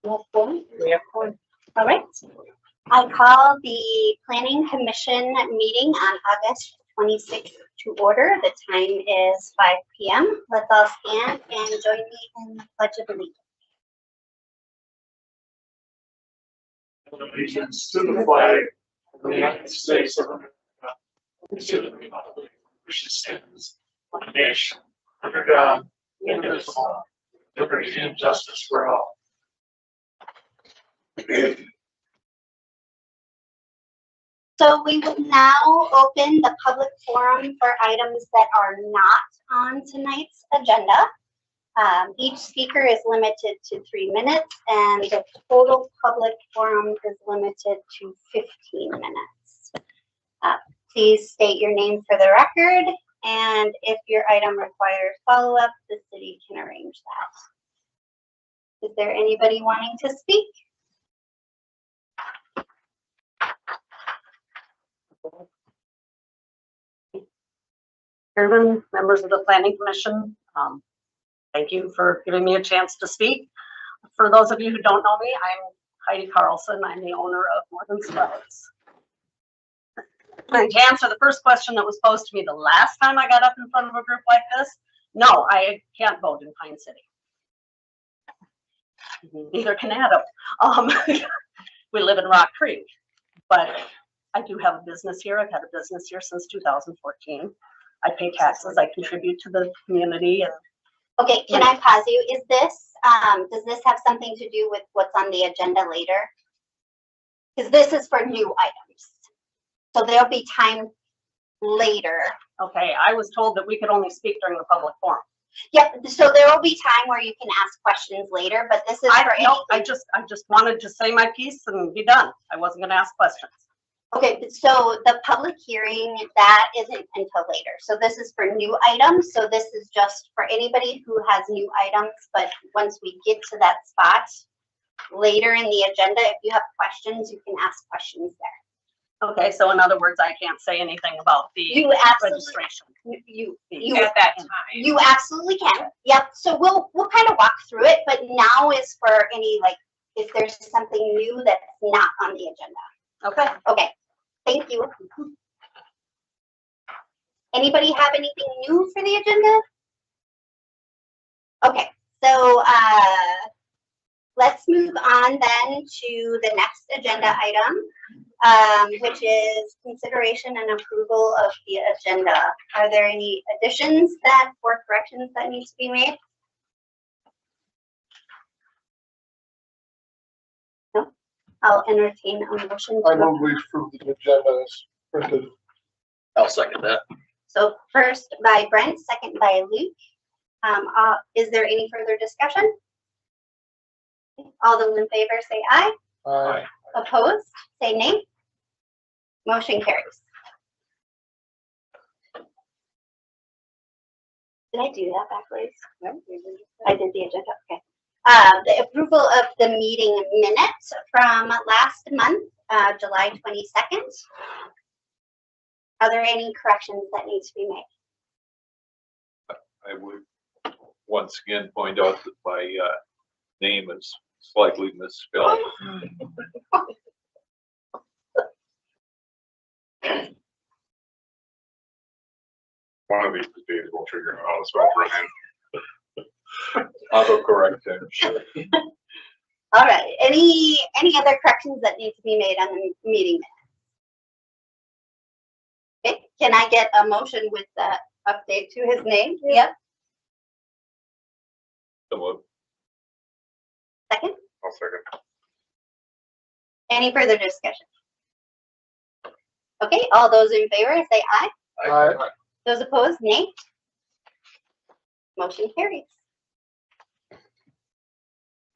We have one. All right. I call the Planning Commission meeting on August 26th to order. The time is 5 p.m. Let's all stand and join me in the Pledge of Allegiance. Allegiance to the flag of the United States of America, and to the republic which stands one nation under God, indivisible, liberty and justice for all. So we will now open the public forum for items that are not on tonight's agenda. Each speaker is limited to 3 minutes and the total public forum is limited to 15 minutes. Please state your name for the record, and if your item requires follow-up, the city can arrange that. Is there anybody wanting to speak? Chairman, members of the Planning Commission, thank you for giving me a chance to speak. For those of you who don't know me, I'm Heidi Carlson. I'm the owner of More Than Sprouts. And to answer the first question that was posed to me the last time I got up in front of a group like this, no, I can't vote in Pine City. Neither can Adam. We live in Rock Creek, but I do have a business here. I've had a business here since 2014. I pay taxes, I contribute to the community. And okay, can I pause you? Is this, does this have something to do with what's on the agenda later? Because this is for new items. So there'll be time later. okay, I was told that we could only speak during the public forum. Yep, so there will be time where you can ask questions later, but this is for I just wanted to say my piece and be done. I wasn't gonna ask questions. Okay, so the public hearing, that isn't until later. So this is for new items. So this is just for anybody who has new items, but once we get to that spot later in the agenda, if you have questions, you can ask questions there. Okay, so in other words, I can't say anything about the registration. You At that time. You absolutely can. Yep. So we'll kind of walk through it, but now is for any, like, if there's something new that's not on the agenda. Okay. Okay. Thank you. Anybody have anything new for the agenda? Okay, so let's move on then to the next agenda item, which is consideration and approval of the agenda. Are there any additions or corrections that need to be made? No? I'll entertain a motion. I move we approve the agenda as printed. I'll second that. So first by Brent, second by Luke. Is there any further discussion? All those in favor say aye. Aye. Opposed, say nay. Motion carries. Did I do that backwards? No, I did the agenda, okay. The approval of the meeting minutes from last month, July 22nd. Are there any corrections that need to be made? I would once again point out that my name is slightly misspelled. One of these days we'll figure out how to spell Brian. Autocorrect, I'm sure. All right, any other corrections that need to be made on the meeting minutes? Okay, can I get a motion with the update to his name? Yep, Somewhat. second. I'll second. Any further discussion? Okay, all those in favor say aye. Aye. Those opposed, nay. Motion carries.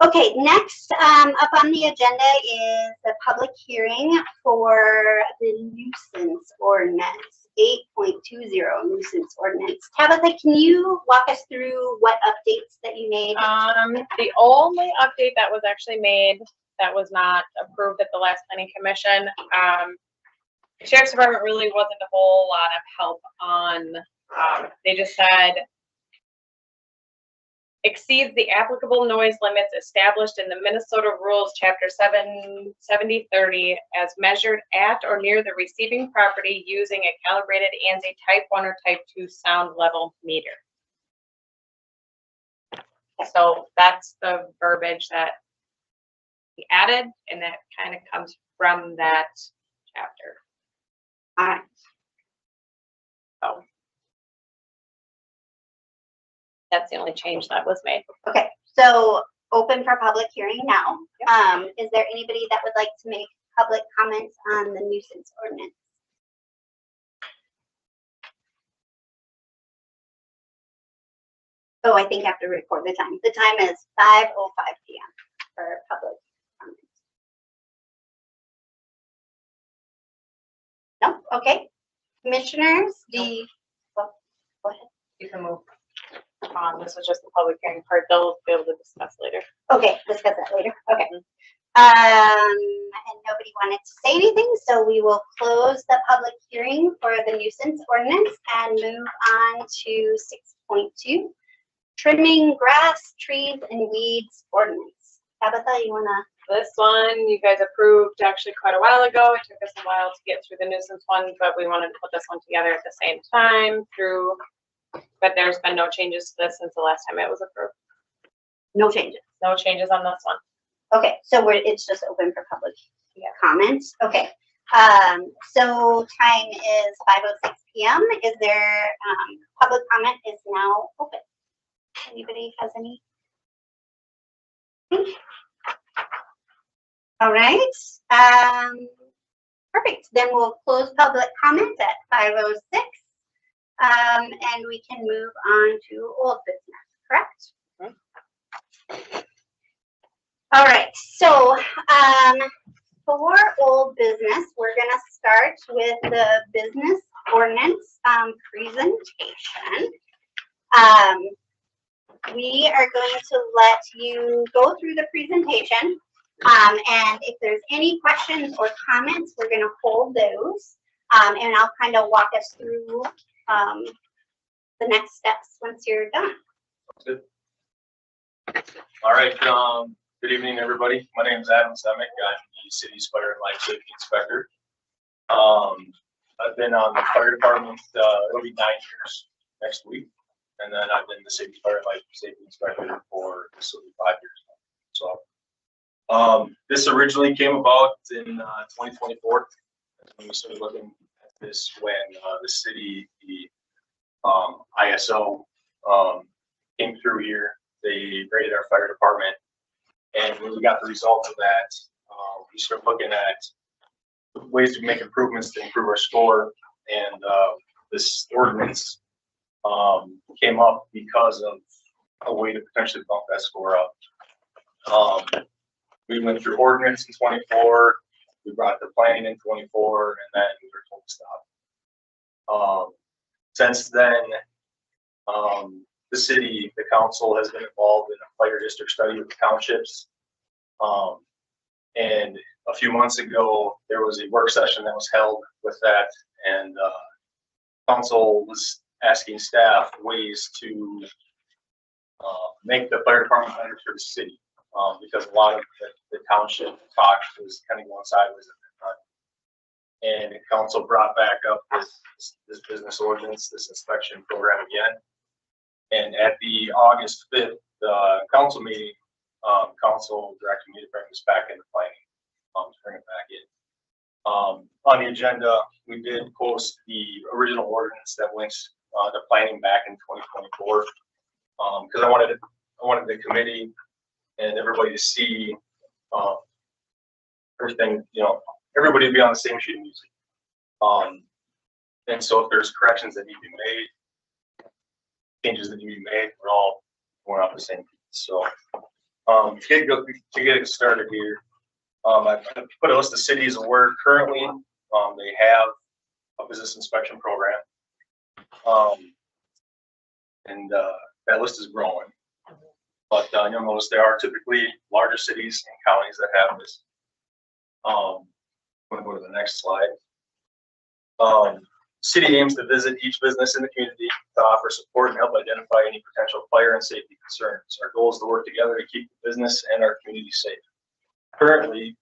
Okay, next up on the agenda is the public hearing for the nuisance ordinance, 8.20 nuisance ordinance. Tabitha, can you walk us through what updates that you made? The only update that was actually made that was not approved at the last planning commission, the Sheriff's Department really wasn't a whole lot of help on, they just said exceeds the applicable noise limits established in the Minnesota Rules, Chapter 77030, as measured at or near the receiving property using a calibrated ANSI Type 1 or Type 2 sound level meter. So that's the verbiage that we added, and that kind of comes from that chapter. All right. So that's the only change that was made. Okay, so open for public hearing now. Is there anybody that would like to make public comments on the nuisance ordinance? Oh, I think I have to record the time. The time is 5:05 p.m. for public comments. No, okay. Commissioners, do you, go ahead. You can move on. This was just the public hearing part. They'll be able to discuss later. Okay, discuss that later. Okay. And nobody wanted to say anything, so we will close the public hearing for the nuisance ordinance and move on to 6.2, trimming grass, trees, and weeds ordinance. Tabitha, you wanna? This one you guys approved actually quite a while ago. It took us a while to get through the nuisance one, but we wanted to put this one together at the same time but there's been no changes to this since the last time it was approved. No changes. No changes on this one. Okay, so it's just open for public comments. Okay. So time is 5:06 p.m. Is there, public comment is now open. Anybody has any? All right. Perfect. Then we'll close public comment at 5:06. And we can move on to old business, correct? All right, so for old business, we're gonna start with the business ordinance presentation. We are going to let you go through the presentation. And if there's any questions or comments, we're gonna hold those. And I'll kind of walk us through the next steps once you're done. Good. All right, good evening, everybody. My name is Adam Semick. I'm the city's fire and life safety inspector. I've been on the fire department, it'll be 9 years next week. And then I've been the city's fire and life safety inspector for this will be 5 years now. So this originally came about in 2024. When we started looking at this when the city, the ISO came through here. They rated our fire department, and when we got the result of that, we started looking at ways to make improvements to improve our score. And this ordinance came up because of a way to potentially bump that score up. We went through ordinance in 24. We brought the planning in 24, and then we were told to stop. Since then, the city, the council has been involved in a fire district study with the townships. And a few months ago, there was a work session that was held with that, and council was asking staff ways to make the fire department better for the city. Because a lot of the township talk was kind of going sideways at that time. And the council brought back up this business ordinance, this inspection program again. And at the August 5th council meeting, council directed me to bring this back into planning, to bring it back in. On the agenda, we did post the original ordinance that links the planning back in 2024. Because I wanted the committee and everybody to see everything, everybody to be on the same sheet of music. And so if there's corrections that need to be made, changes that need to be made, we're off the same page. So to get it started here, I put a list of cities where currently they have a business inspection program. And that list is growing. But you'll notice there are typically larger cities and counties that have this. I'm going to go to the next slide. City aims to visit each business in the community to offer support and help identify any potential fire and safety concerns. Our goal is to work together to keep the business and our community safe. Currently,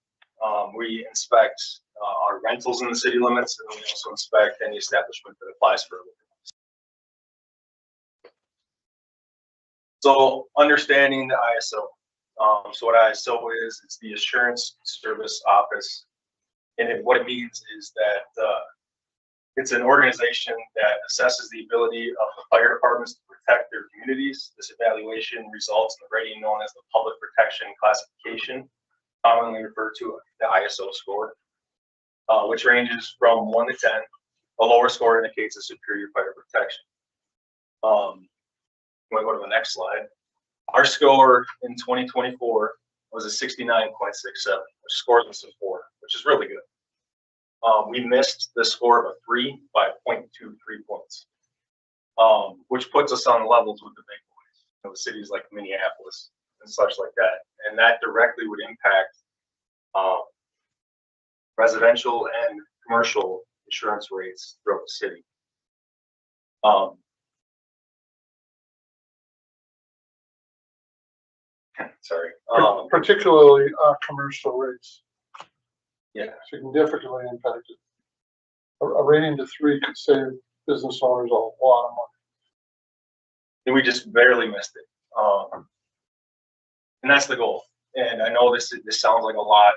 we inspect our rentals in the city limits, and we also inspect any establishment that applies for a liquor license. So understanding the ISO. So what ISO is, it's the Assurance Service Office. And what it means is that it's an organization that assesses the ability of the fire departments to protect their communities. This evaluation results in the rating known as the Public Protection Classification, commonly referred to as the ISO score, which ranges from 1 to 10. A lower score indicates a superior fire protection. When we go to the next slide, our score in 2024 was a 69.67, which scores us a 4, which is really good. We missed the score of a 3 by 0.23 points, which puts us on levels with the big boys, you know, cities like Minneapolis and such like that. And that directly would impact residential and commercial insurance rates throughout the city. Sorry. Particularly commercial rates. Yeah. Significantly impacted. A rating to 3 could save business owners a lot of money. And we just barely missed it. And that's the goal. And I know this sounds like a lot.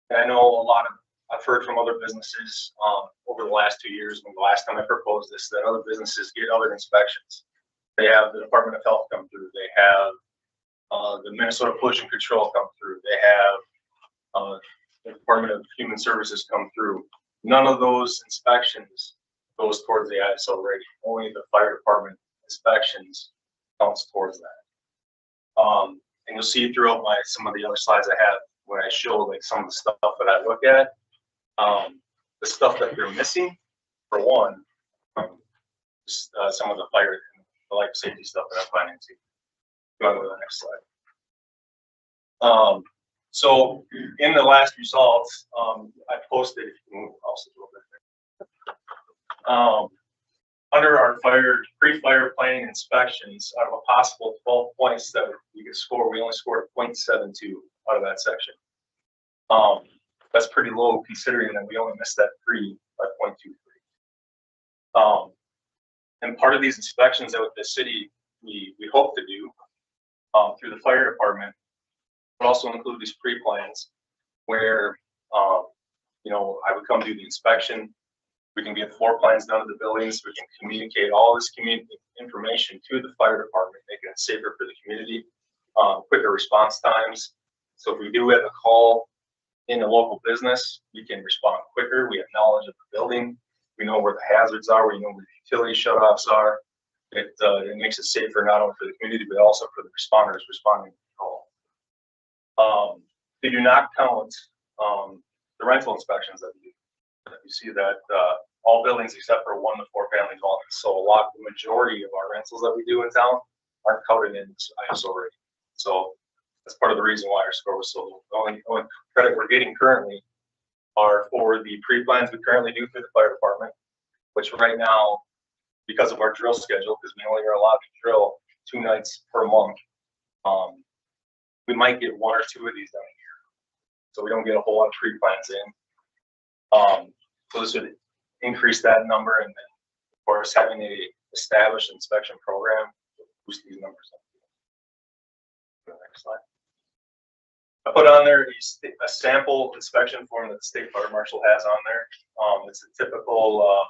And I know a lot of, I've heard from other businesses over the last 2 years, when the last time I proposed this, that other businesses get other inspections. They have the Department of Health come through. They have the Minnesota Pollution Control come through. They have the Department of Human Services come through. None of those inspections goes towards the ISO rating. Only the fire department inspections counts towards that. And you'll see throughout some of the other slides I have when I show like some of the stuff that I look at, the stuff that they're missing, for one, some of the fire, the life safety stuff that I'm finding too. Go on to the next slide. So in the last results, I posted, if you can move also a little bit there. Under our pre-fire planning inspections, out of a possible 12 points that we could score, we only scored 0.72 out of that section. That's pretty low considering that we only missed that 3 by 0.23. And part of these inspections that with the city we hope to do through the fire department would also include these pre-plans where you know, I would come do the inspection. We can get floor plans done of the buildings. We can communicate all this information to the fire department, making it safer for the community, quicker response times. So if we do have a call in a local business, we can respond quicker. We have knowledge of the building. We know where the hazards are. We know where the utility shutoffs are. It makes it safer not only for the community, but also for the responders responding to the call. They do not count the rental inspections that we do. You see that all buildings except for 1 to 4 family dwellings. So the majority of our rentals that we do in town aren't counted in this ISO rating. So that's part of the reason why our score was so low. The only credit we're getting currently are for the pre-plans we currently do through the fire department, which right now, because of our drill schedule, because we only are allowed to drill 2 nights per month, we might get 1 or 2 of these done a year. So we don't get a whole lot of pre-plans in. So this would increase that number, and then of course having a established inspection program will boost these numbers up. The next slide. I put on there a sample inspection form that the state fire marshal has on there. It's a typical,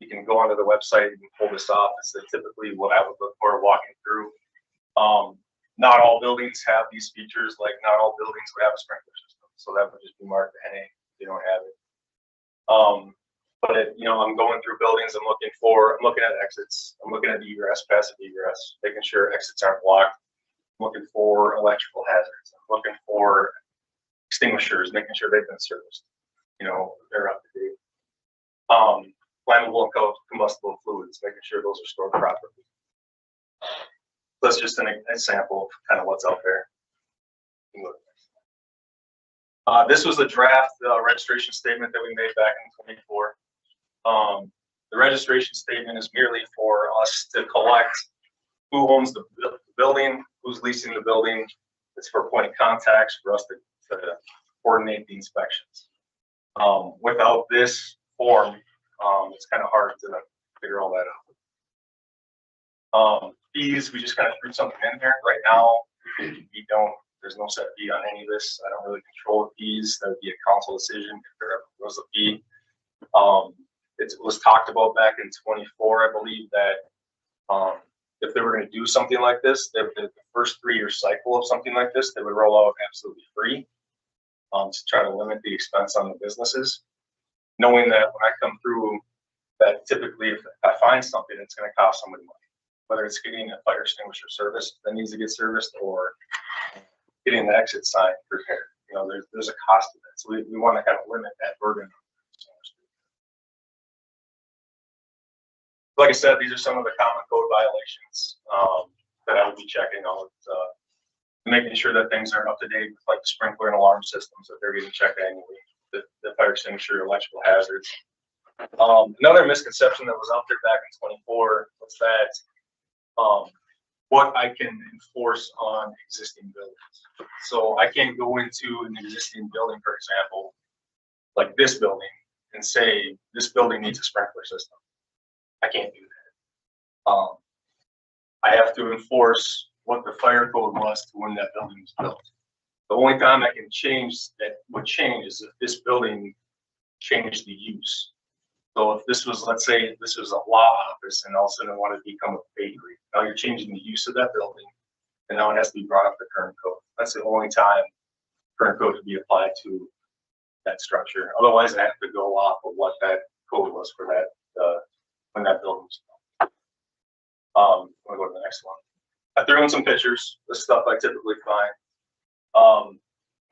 you can go onto the website and pull this off. It's typically what I would look for walking through. Not all buildings have these features, like not all buildings would have a sprinkler system. So that would just be marked NA if they don't have it. But you know, I'm going through buildings, I'm looking at exits, I'm looking at egress, passive egress, making sure exits aren't blocked. I'm looking for electrical hazards. I'm looking for extinguishers, making sure they've been serviced. You know, they're up to date. Flammable and combustible fluids, making sure those are stored properly. That's just an example of kind of what's out there. This was a draft registration statement that we made back in 24. The registration statement is merely for us to collect who owns the building, who's leasing the building. It's for point of contacts for us to coordinate the inspections. Without this form, it's kind of hard to figure all that out. Fees, we just kind of threw something in there. Right now, there's no set fee on any of this. I don't really control the fees. That would be a council decision if there ever was a fee. It was talked about back in 24, I believe, that if they were going to do something like this, the first 3-year cycle of something like this, they would roll out absolutely free to try to limit the expense on the businesses. Knowing that when I come through, that typically if I find something, it's going to cost somebody money. Whether it's getting a fire extinguisher service that needs to get serviced or getting the exit sign repaired. You know, there's a cost to that. So we want to kind of limit that burden. Like I said, these are some of the common code violations that I would be checking out, making sure that things are up to date with like the sprinkler and alarm systems, that they're getting checked annually, the fire extinguisher, electrical hazards. Another misconception that was out there back in 24 was that what I can enforce on existing buildings. So I can't go into an existing building, for example, like this building, and say this building needs a sprinkler system. I can't do that. I have to enforce what the fire code was to when that building was built. The only time I can change that would change is if this building changed the use. So if this was, let's say this was a law office and all of a sudden I want to become a bakery, now you're changing the use of that building and now it has to be brought up to current code. That's the only time current code would be applied to that structure. Otherwise I have to go off of what that code was for that, when that building was built. I'm gonna go to the next one. I threw in some pictures. This stuff I typically find.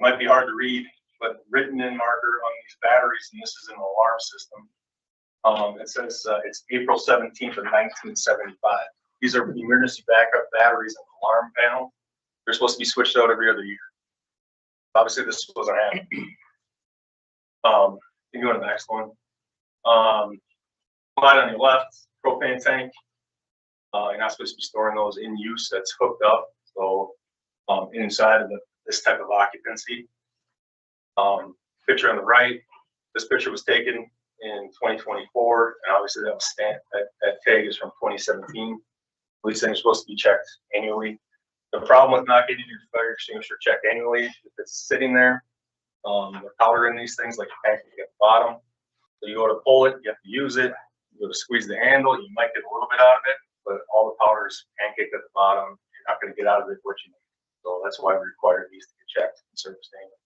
Might be hard to read, but written in marker on these batteries, and this is an alarm system. It says it's April 17th of 1975. These are emergency backup batteries on the alarm panel. They're supposed to be switched out every other year. Obviously, this wasn't happening. You can go to the next one. Slide on your left, propane tank. You're not supposed to be storing those in use. That's hooked up. So inside of this type of occupancy. Picture on the right. This picture was taken in 2024, and obviously that was stamped. That tag is from 2017. These things are supposed to be checked annually. The problem with not getting your fire extinguisher checked annually, if it's sitting there, the powder in these things, like a pancake at the bottom. So you go to pull it, you have to use it. You go to squeeze the handle, you might get a little bit out of it, but all the powder is pancake at the bottom. You're not going to get out of it what you need. So that's why we require these to get checked and serviced annually.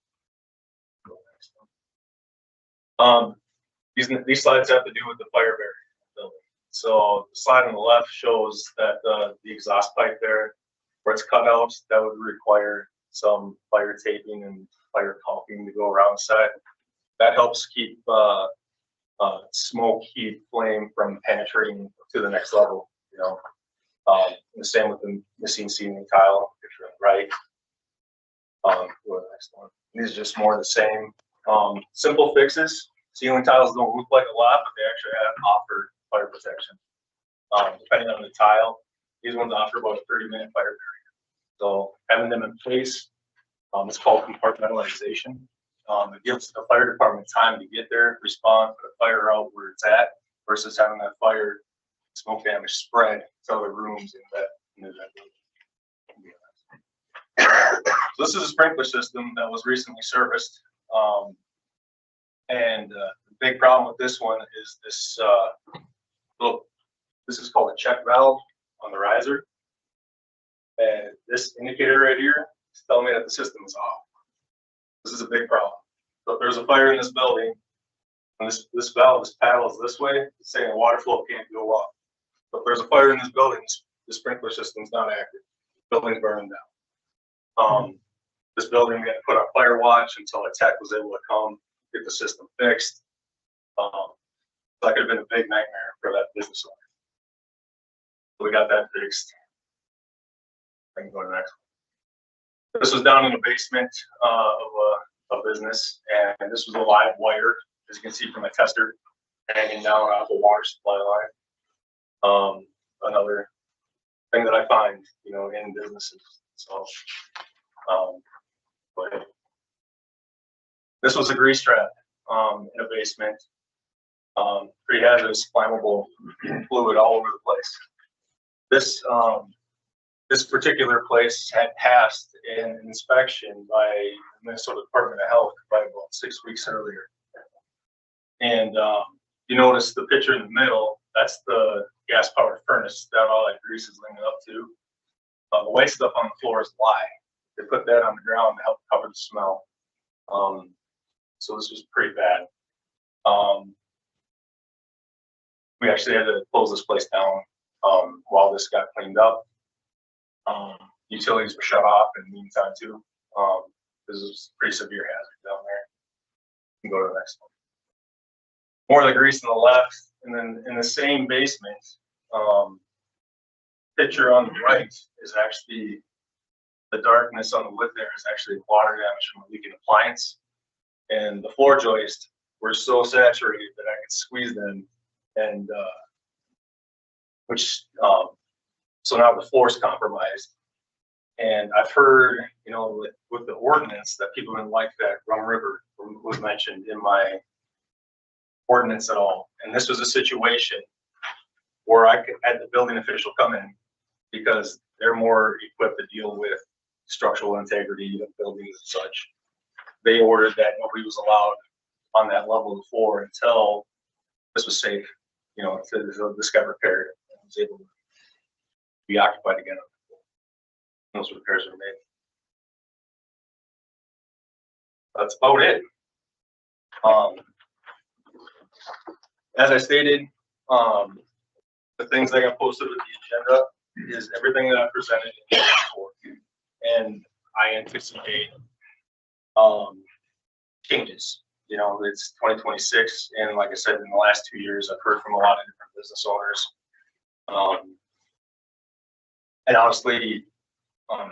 These slides have to do with the fire barrier building. So the slide on the left shows that the exhaust pipe there, where it's cut out, that would require some fire taping and fire caulking to go around the side. That helps keep smoke, heat, flame from penetrating to the next level. You know, the same with the missing ceiling tile picture on the right. Go to the next one. These are just more of the same. Simple fixes. Ceiling tiles don't look like a lot, but they actually offer fire protection. Depending on the tile, these ones offer about a 30-minute fire barrier. So having them in place, it's called compartmentalization. It gives the fire department time to get there, respond, put a fire out where it's at, versus having that fire smoke damage spread to other rooms in that building. So this is a sprinkler system that was recently serviced. And the big problem with this one is this this is called a check valve on the riser. And this indicator right here is telling me that the system is off. This is a big problem. So if there's a fire in this building, and this valve, this paddle is this way, it's saying water flow can't go off. But if there's a fire in this building, the sprinkler system's not active. The building's burning down. This building, we had to put on fire watch until a tech was able to come get the system fixed. That could have been a big nightmare for that business owner. So we got that fixed. I can go to the next one. This was down in the basement of a business, and this was a live wire, as you can see from my tester. hanging down off the water supply line. Another thing that I find, you know, in businesses. So, but this was a grease trap in a basement. Pretty hazardous, flammable fluid all over the place. This particular place had passed an inspection by the Minnesota Department of Health by about 6 weeks earlier. And you notice the picture in the middle, that's the gas powered furnace that all that grease is linked up to. The white stuff on the floor is lye. They put that on the ground to help cover the smell. So this was pretty bad. We actually had to close this place down while this got cleaned up. Utilities were shut off in the meantime too. This is pretty severe hazard down there. You can go to the next one. More of the grease on the left, and then in the same basement, picture on the right is actually the darkness on the wood. There is actually water damage from a leaking appliance, and the floor joists were so saturated that I could squeeze them, and so now the floor is compromised. And I've heard, you know, with the ordinance that people didn't like that Rum River was mentioned in my ordinance at all. And this was a situation where I had the building official come in because they're more equipped to deal with structural integrity of buildings and such. They ordered that nobody was allowed on that level of the floor until this was safe, you know, until this got repaired and was able to be occupied again. Those repairs were made. That's about it. As I stated, the things that got posted with the agenda is everything that I presented in the report, and I anticipate changes. You know, it's 2026, and like I said, in the last 2 years, I've heard from a lot of different business owners. And honestly,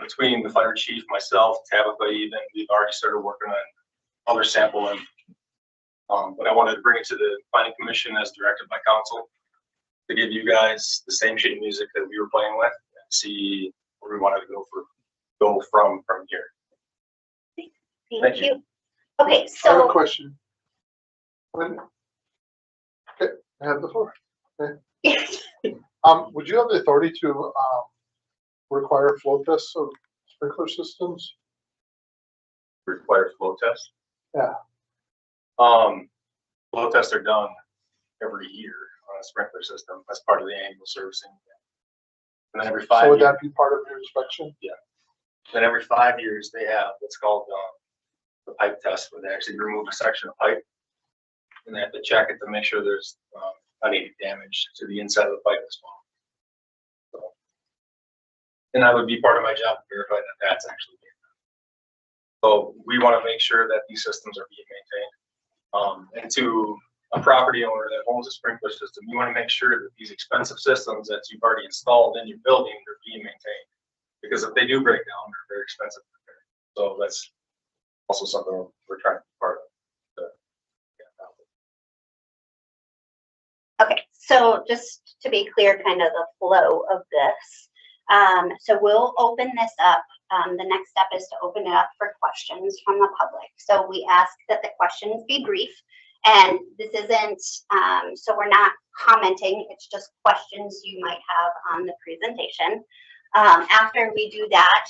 between the fire chief, myself, Tabitha, even, we've already started working on other sampling. But I wanted to bring it to the planning commission as directed by council to give you guys the same sheet of music that we were playing with and see where we wanted to go from here. Thank you. Okay, I have a so, question. Okay, I have the floor. yes, Would you have the authority to require flow tests of sprinkler systems? Required flow test? Yeah. Flow tests are done every year on a sprinkler system as part of the annual servicing. And then every 5 So would years, that be part of your inspection? then every 5 years they have what's called the pipe test, where they actually remove a section of pipe and they have to check it to make sure there's not any damage to the inside of the pipe as well. So, and that would be part of my job to verify that that's actually being done. So we want to make sure that these systems are being maintained. And to a property owner that owns a sprinkler system, you want to make sure that these expensive systems that you've already installed in your building are being maintained. Because if they do break down, they're very expensive to repair. So that's also something we're trying to be part of. okay, so just to be clear, kind of the flow of this. So we'll open this up. The next step is to open it up for questions from the public. So we ask that the questions be brief, and this isn't, so we're not commenting, it's just questions you might have on the presentation. After we do that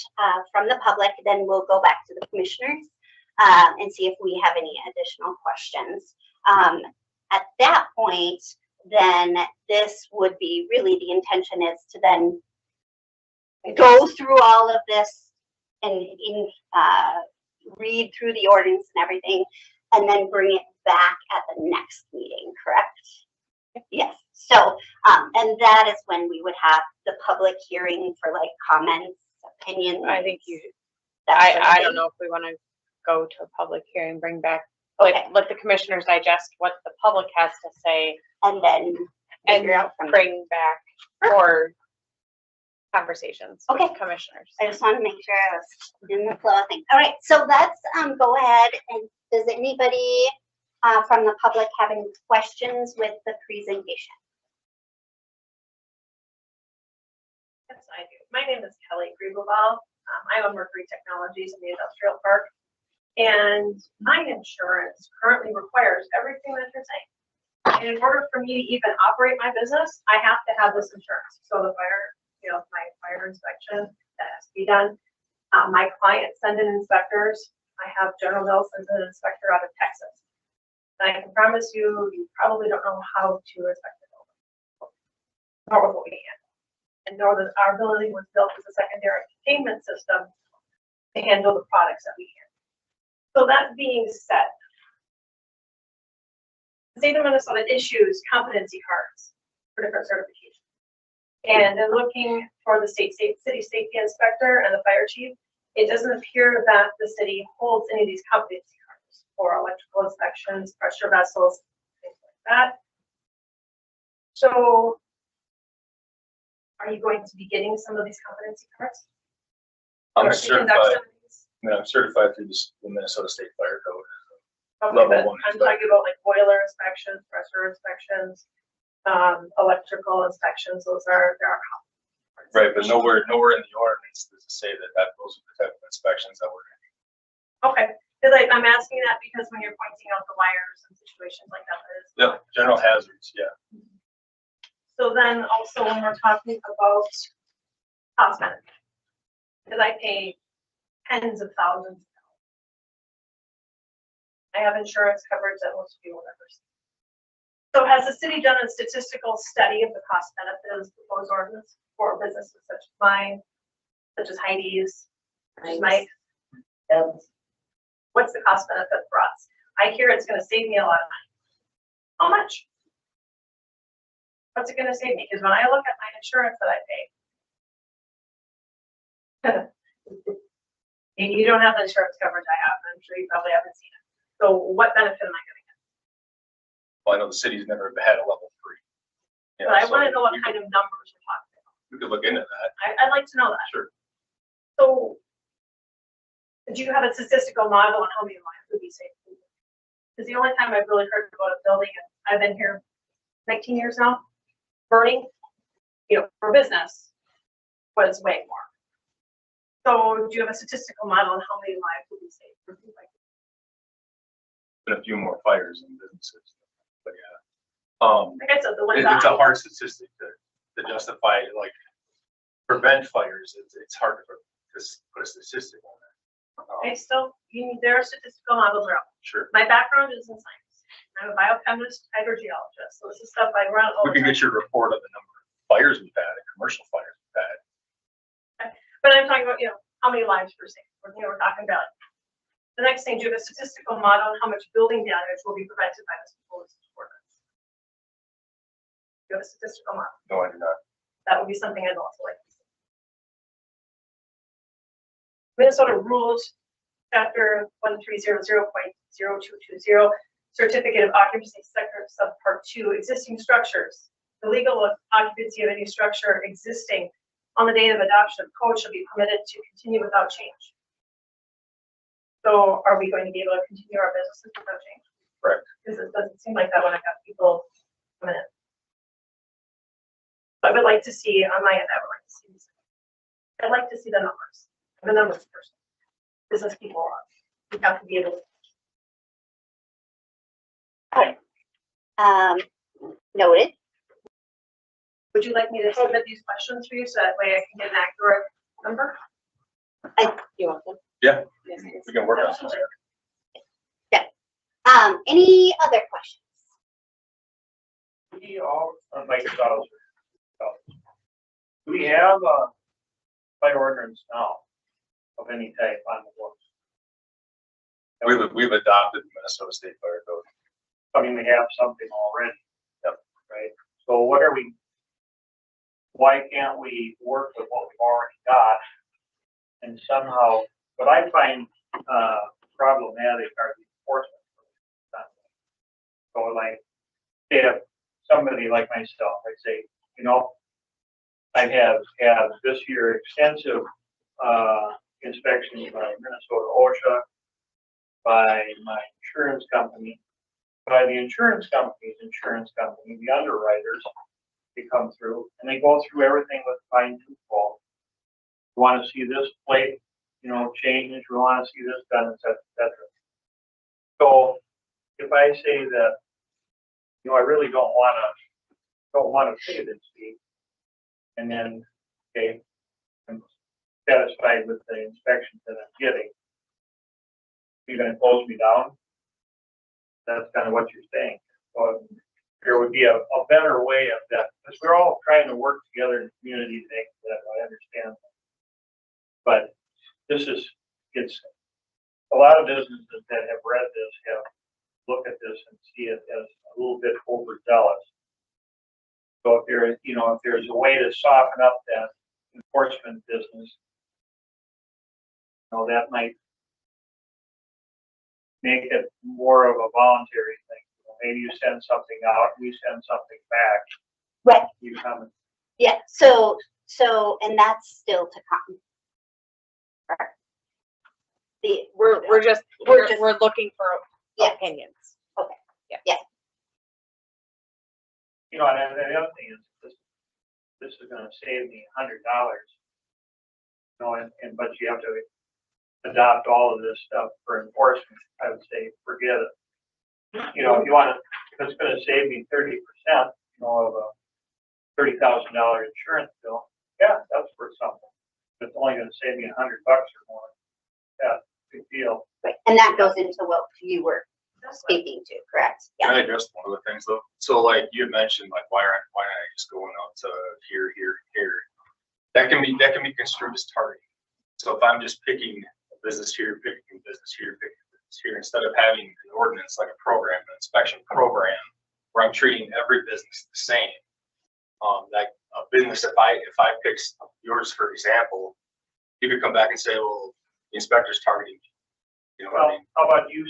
from the public, then we'll go back to the commissioners and see if we have any additional questions. At that point, then this would be really, the intention is to then go through all of this and read through the ordinance and everything, and then bring it back at the next meeting, correct? Yes. So, and that is when we would have the public hearing for like comments, opinions. I think that sort of I thing. don't know if we want to go to a public hearing, bring back, Okay, let the commissioners digest what the public has to say and then and figure out from there. bring back for conversations with Okay. commissioners. I just want to make sure I was in the flow of things. All right, so let's go ahead and does anybody from the public have any questions with the presentation? Yes, I do. My name is Kelly Griebeval. I'm on Mercury Technologies in the industrial park. And my insurance currently requires everything that you're saying. And in order for me to even operate my business, I have to have this insurance. So the fire, my fire inspection, that has to be done. My clients send in inspectors. I have General Mills sends an inspector out of Texas. And I can promise you, you probably don't know how to inspect the building. Nor what we can. And nor that our building was built as a secondary containment system to handle the products that we handle. So that being said, the state of Minnesota issues competency cards for different certifications. And in looking for the city safety inspector and the fire chief, it doesn't appear that the city holds any of these competency cards for electrical inspections, pressure vessels, things like that. So are you going to be getting some of these competency cards? I'm Or to conduct certified, some of these? I'm certified through the Minnesota State Fire Code. Okay, Level but one I'm talking about like boiler inspections, pressure inspections, electrical inspections, there are. Right, but nowhere in the ordinance does it say that those are the type of inspections that we're gonna do. Okay, because I'm asking that because when you're pointing out the wires and situations like that, that is. Yeah, general hazards, yeah. So then also when we're talking about cost benefit, because I pay tens of thousands of dollars. I have insurance coverage that most people never see. So has the city done a statistical study of the cost benefit of the proposed ordinance for businesses such as mine, such as Heidi's, such as Mike's? What's the cost benefit for us? I hear it's gonna save me a lot of money. How much? What's it gonna save me? Because when I look at my insurance that I pay, maybe you don't have the insurance coverage I have. I'm sure you probably haven't seen it. So what benefit am I gonna get? Well, I know the city's never had a level 3. Yeah, But I so wanna know what we kind could- of numbers we're talking about. We could look into that, I'd like to know that. sure. So do you have a statistical model on how many lives would be saved? Because the only time I've really heard about a building, and I've been here 19 years now, burning, for business was way more. So do you have a statistical model on how many lives would be saved? For things like Been a few more fires in businesses, but yeah. Like I said, the ones It's that a hard statistic to justify, like, prevent fires, it's hard to put a statistic on that. there are statistical models around. Sure. My background is in science. I'm a biochemist, hydrogeologist, so this is stuff I run all We the can time. get you a report of the number of fires we've had, commercial fires we've had. But I'm talking about, how many lives we're saving. We're talking about. The next thing, do you have a statistical model on how much building damage will be prevented by this proposed ordinance? Do you have a statistical model? No, I do not. That would be something I'd also like to see. Minnesota rules, chapter 1300.0220, certificate of occupancy sector subpart 2, existing structures. The legal occupancy of any structure existing on the date of adoption of code shall be permitted to continue without change. So are we going to be able to continue our businesses without change? Correct. Because it doesn't seem like that when I've got people coming in. I would like to see, on my end, I'd like to see the numbers. I'm a numbers person. Business people are. We have to be able to. Noted. Would you like me to submit these questions for you so that way I can get an accurate number? You want them? Yeah, Yes, we can work on that. Any other questions? We all, Mike Bowser. Do we have a fire ordinance now of any type on the books? We've adopted the Minnesota State Fire Code. I mean, we have something already. Yep. Right? So why can't we work with what we've already got? And somehow, what I find problematic are the enforcement. So like, if somebody like myself, I say, I have had this year extensive inspections by Minnesota OSHA, by my insurance company, by the insurance company, the underwriters, they come through and they go through everything with fine tooth comb. We want to see this plate, changed, we want to see this done, et cetera, et cetera. So if I say that, I really don't want to pay this fee, and then, okay, I'm satisfied with the inspections that I'm getting, you're gonna close me down? That's kind of what you're saying. So there would be a better way of that, because we're all trying to work together in the community to make that, I understand. But it's a lot of businesses that have read this have looked at this and see it as a little bit overzealous. So if there's a way to soften up that enforcement business, that might make it more of a voluntary thing. Maybe you send something out, we send something back. Right. You come. Yeah, so, and that's still to come. We're looking for Yeah. opinions. And the other thing is, this is gonna save me $100. But you have to adopt all of this stuff for enforcement. I would say, forget it. If it's gonna save me 30%, of a $30,000 insurance bill, yeah, that's worth something. If it's only gonna save me $100 or more, yeah, big deal. Right, and that goes into what you were speaking to, correct? Can I address one of the things though? So like you had mentioned, like why aren't I just going out to here? That can be construed as targeting. So if I'm just picking a business here, picking a business here, instead of having an ordinance like a program, an inspection program, where I'm treating every business the same. Like a business, if I pick yours for example, you could come back and say, well, the inspector's targeting me. You know what I mean? How about you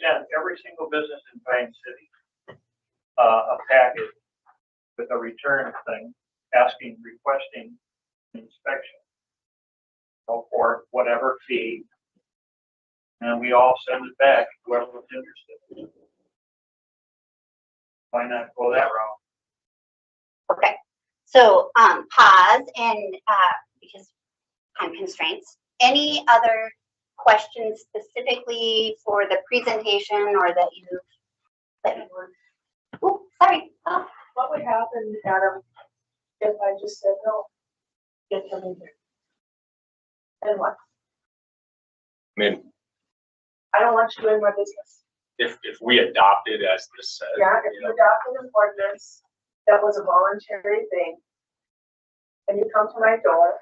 send every single business in Pine City a package with a return thing, requesting inspection for whatever fee, and we all send it back to whoever's interested. Why not go that route? Okay, so, pause and, because time constraints, any other questions specifically for the presentation or that you were, oh, sorry. Oh. What would happen, Adam, if I just said no? Get them in here. And what? I mean, I don't want you in my business. if we adopted as this said, Yeah, if you adopted an ordinance that was a voluntary thing, and you come to my door,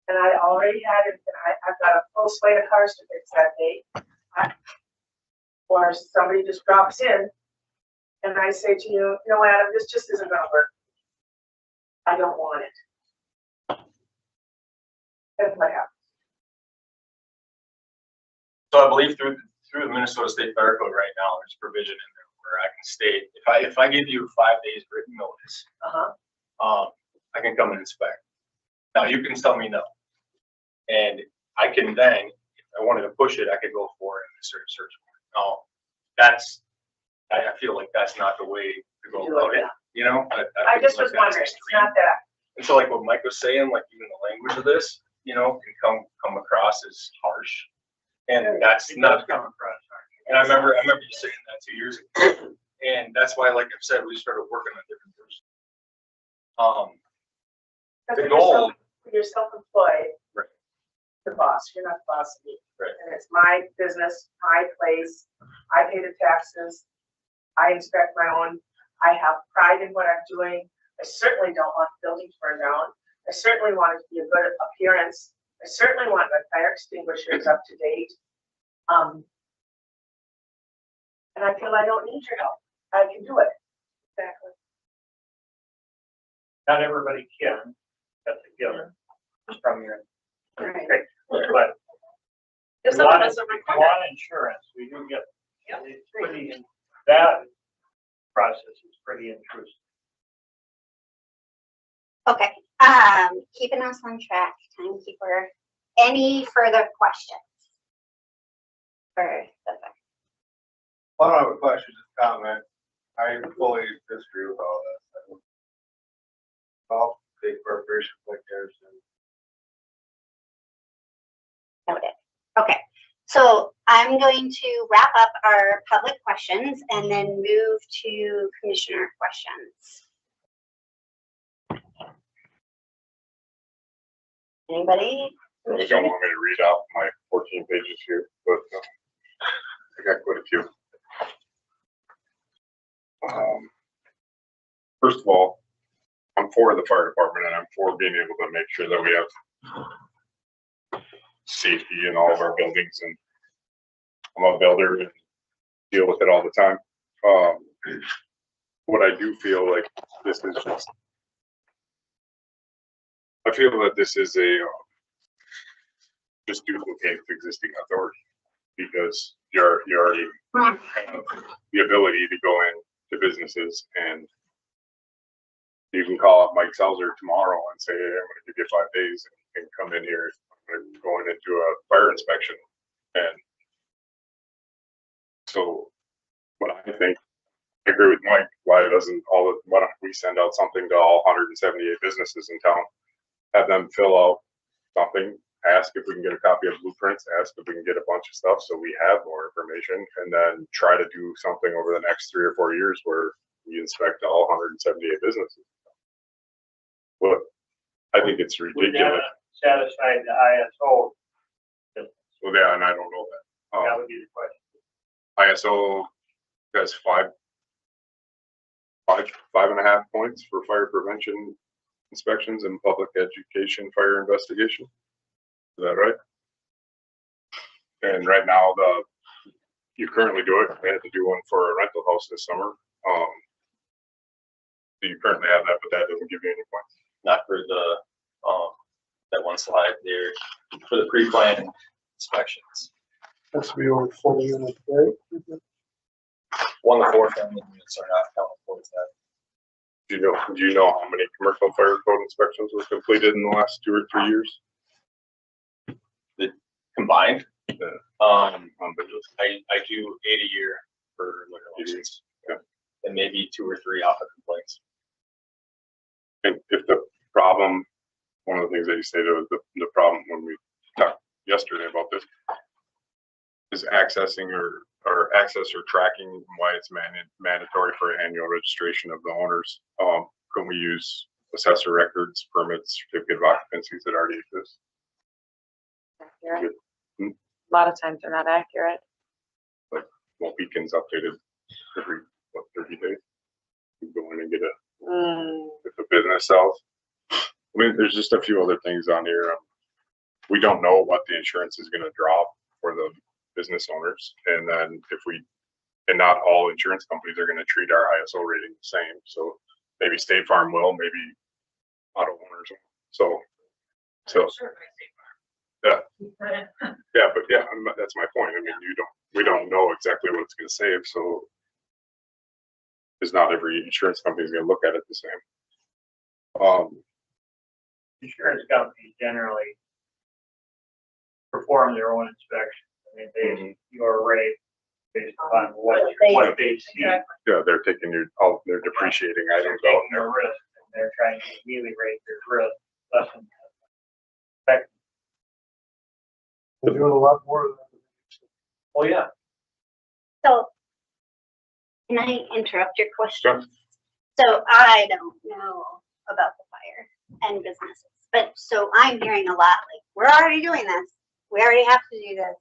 and I already had it, and I've got a full slate of cars to fix that day, or somebody just drops in, and I say to you, no, Adam, this just isn't gonna work. I don't want it. That's what happens. So I believe through the Minnesota State Fire Code right now, there's provision in there where I can state, if I give you 5 days written notice, I can come and inspect. Now you can tell me no. And I can then, if I wanted to push it, I could go for it and search warrant. No, I feel like that's not the way to go about it. I just was wondering, it's not that. And so like what Mike was saying, like even the language of this, can come across as harsh. And that's not come across. And I remember you saying that 2 years ago. And that's why, like I've said, we started working on different versions. The goal. You're self-employed. Right. The boss, you're not the boss of me. Right. And it's my business, my place. I pay the taxes. I inspect my own. I have pride in what I'm doing. I certainly don't want the building burned down. I certainly want it to be a good appearance. I certainly want my fire extinguishers up to date. And I feel I don't need your help. I can do it. Exactly. Not everybody can. That's a given. From your. Right. But If we someone want doesn't require insurance. We do get. Yep. It's pretty. That process is pretty intrusive. Okay, keeping us on track, timekeeper. Any further questions? For the I don't have a question, just a comment. I fully disagree with all this. All big corporations like theirs. Noted. Okay, so I'm going to wrap up our public questions and then move to commissioner questions. Anybody? You don't want me to read out my 14 pages here, but I got quite a few. First of all, I'm for the fire department and I'm for being able to make sure that we have safety in all of our buildings, and I'm a builder and deal with it all the time. What I do feel like this is just, I feel that this is a just duplicates existing authority, because you already have the ability to go into businesses and you can call up Mike Selzer tomorrow and say, hey, I'm going to give you 5 days and come in here. I'm going into a fire inspection. And so what I think, I agree with Mike, why don't we send out something to all 178 businesses in town, have them fill out something, ask if we can get a copy of blueprints, ask if we can get a bunch of stuff so we have more information, and then try to do something over the next 3 or 4 years where we inspect all 178 businesses. But I think it's ridiculous. Satisfied the ISO. Well, yeah, and I don't know that. That would be the question. ISO has 5.5 points for fire prevention inspections and public education fire investigation. Is that right? And right now, you currently do it. I had to do one for a rental house this summer. So you currently have that, but that doesn't give you any points. Not for the, that one slide there, for the pre-planned inspections. Has to be over 40 units, right? 1 to 4 family units are not counted towards that. Do you know how many commercial fire code inspections were completed in the last 2 or 3 years? Combined? Yeah. I do 8 a year for liquor license. Yeah. And maybe 2 or 3 off of complaints. And if the problem, one of the things that you stated was the problem when we talked yesterday about this is accessing or access or tracking, why it's mandatory for annual registration of the owners. Can we use assessor records, permits, certificate of occupancies that already exist? Accurate. A lot of times they're not accurate. Well, Beacon's updated every 30 days. You go in and get if the business sells. I mean, there's just a few other things on here. We don't know what the insurance is going to drop for the business owners, and then and not all insurance companies are going to treat our ISO rating the same. So maybe State Farm will, maybe auto owners will. So yeah, but yeah, that's my point. I mean, we don't know exactly what it's going to save, so because not every insurance company is going to look at it the same. Insurance companies generally perform their own inspections. I mean, they your rate based upon what they see. Yeah, they're taking they're depreciating They're items out. taking their risk, and they're trying to ameliorate their risk, lessen that. They're doing a lot more than that. Oh, yeah. So, can I interrupt your question? So I don't know about the fire and businesses, but so I'm hearing a lot like, we're already doing this. We already have to do this.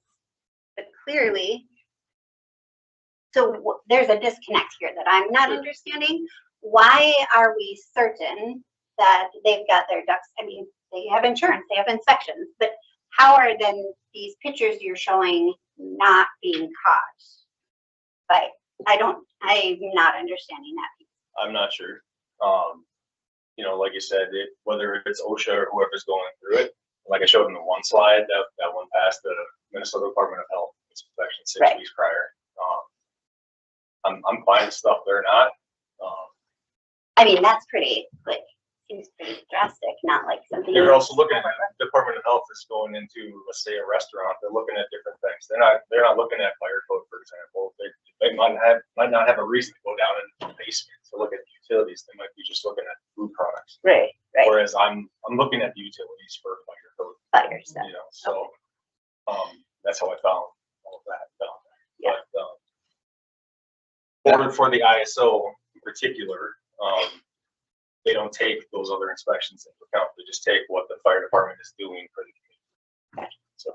But clearly, so there's a disconnect here that I'm not understanding. Why are we certain that they've got their ducks? I mean, they have insurance, they have inspections, but how are then these pictures you're showing not being caught? But I'm not understanding that. I'm not sure. Like you said, whether it's OSHA or whoever's going through it, like I showed in the one slide, that one passed the Minnesota Department of Health inspection 6 weeks prior. I'm fine with stuff they're not. I mean, that's pretty like seems pretty drastic, not like something. They're also looking at, Department of Health is going into, let's say, a restaurant, they're looking at different things. They're not looking at fire code, for example. They might not have a reason to go down in the basement to look at the utilities. They might be just looking at food products. Right. Whereas I'm looking at the utilities for fire code, Fire stuff. you know, so, that's how I found all of that. Yeah. But, for the ISO in particular, they don't take those other inspections into account. They just take what the fire department is doing for the community. So.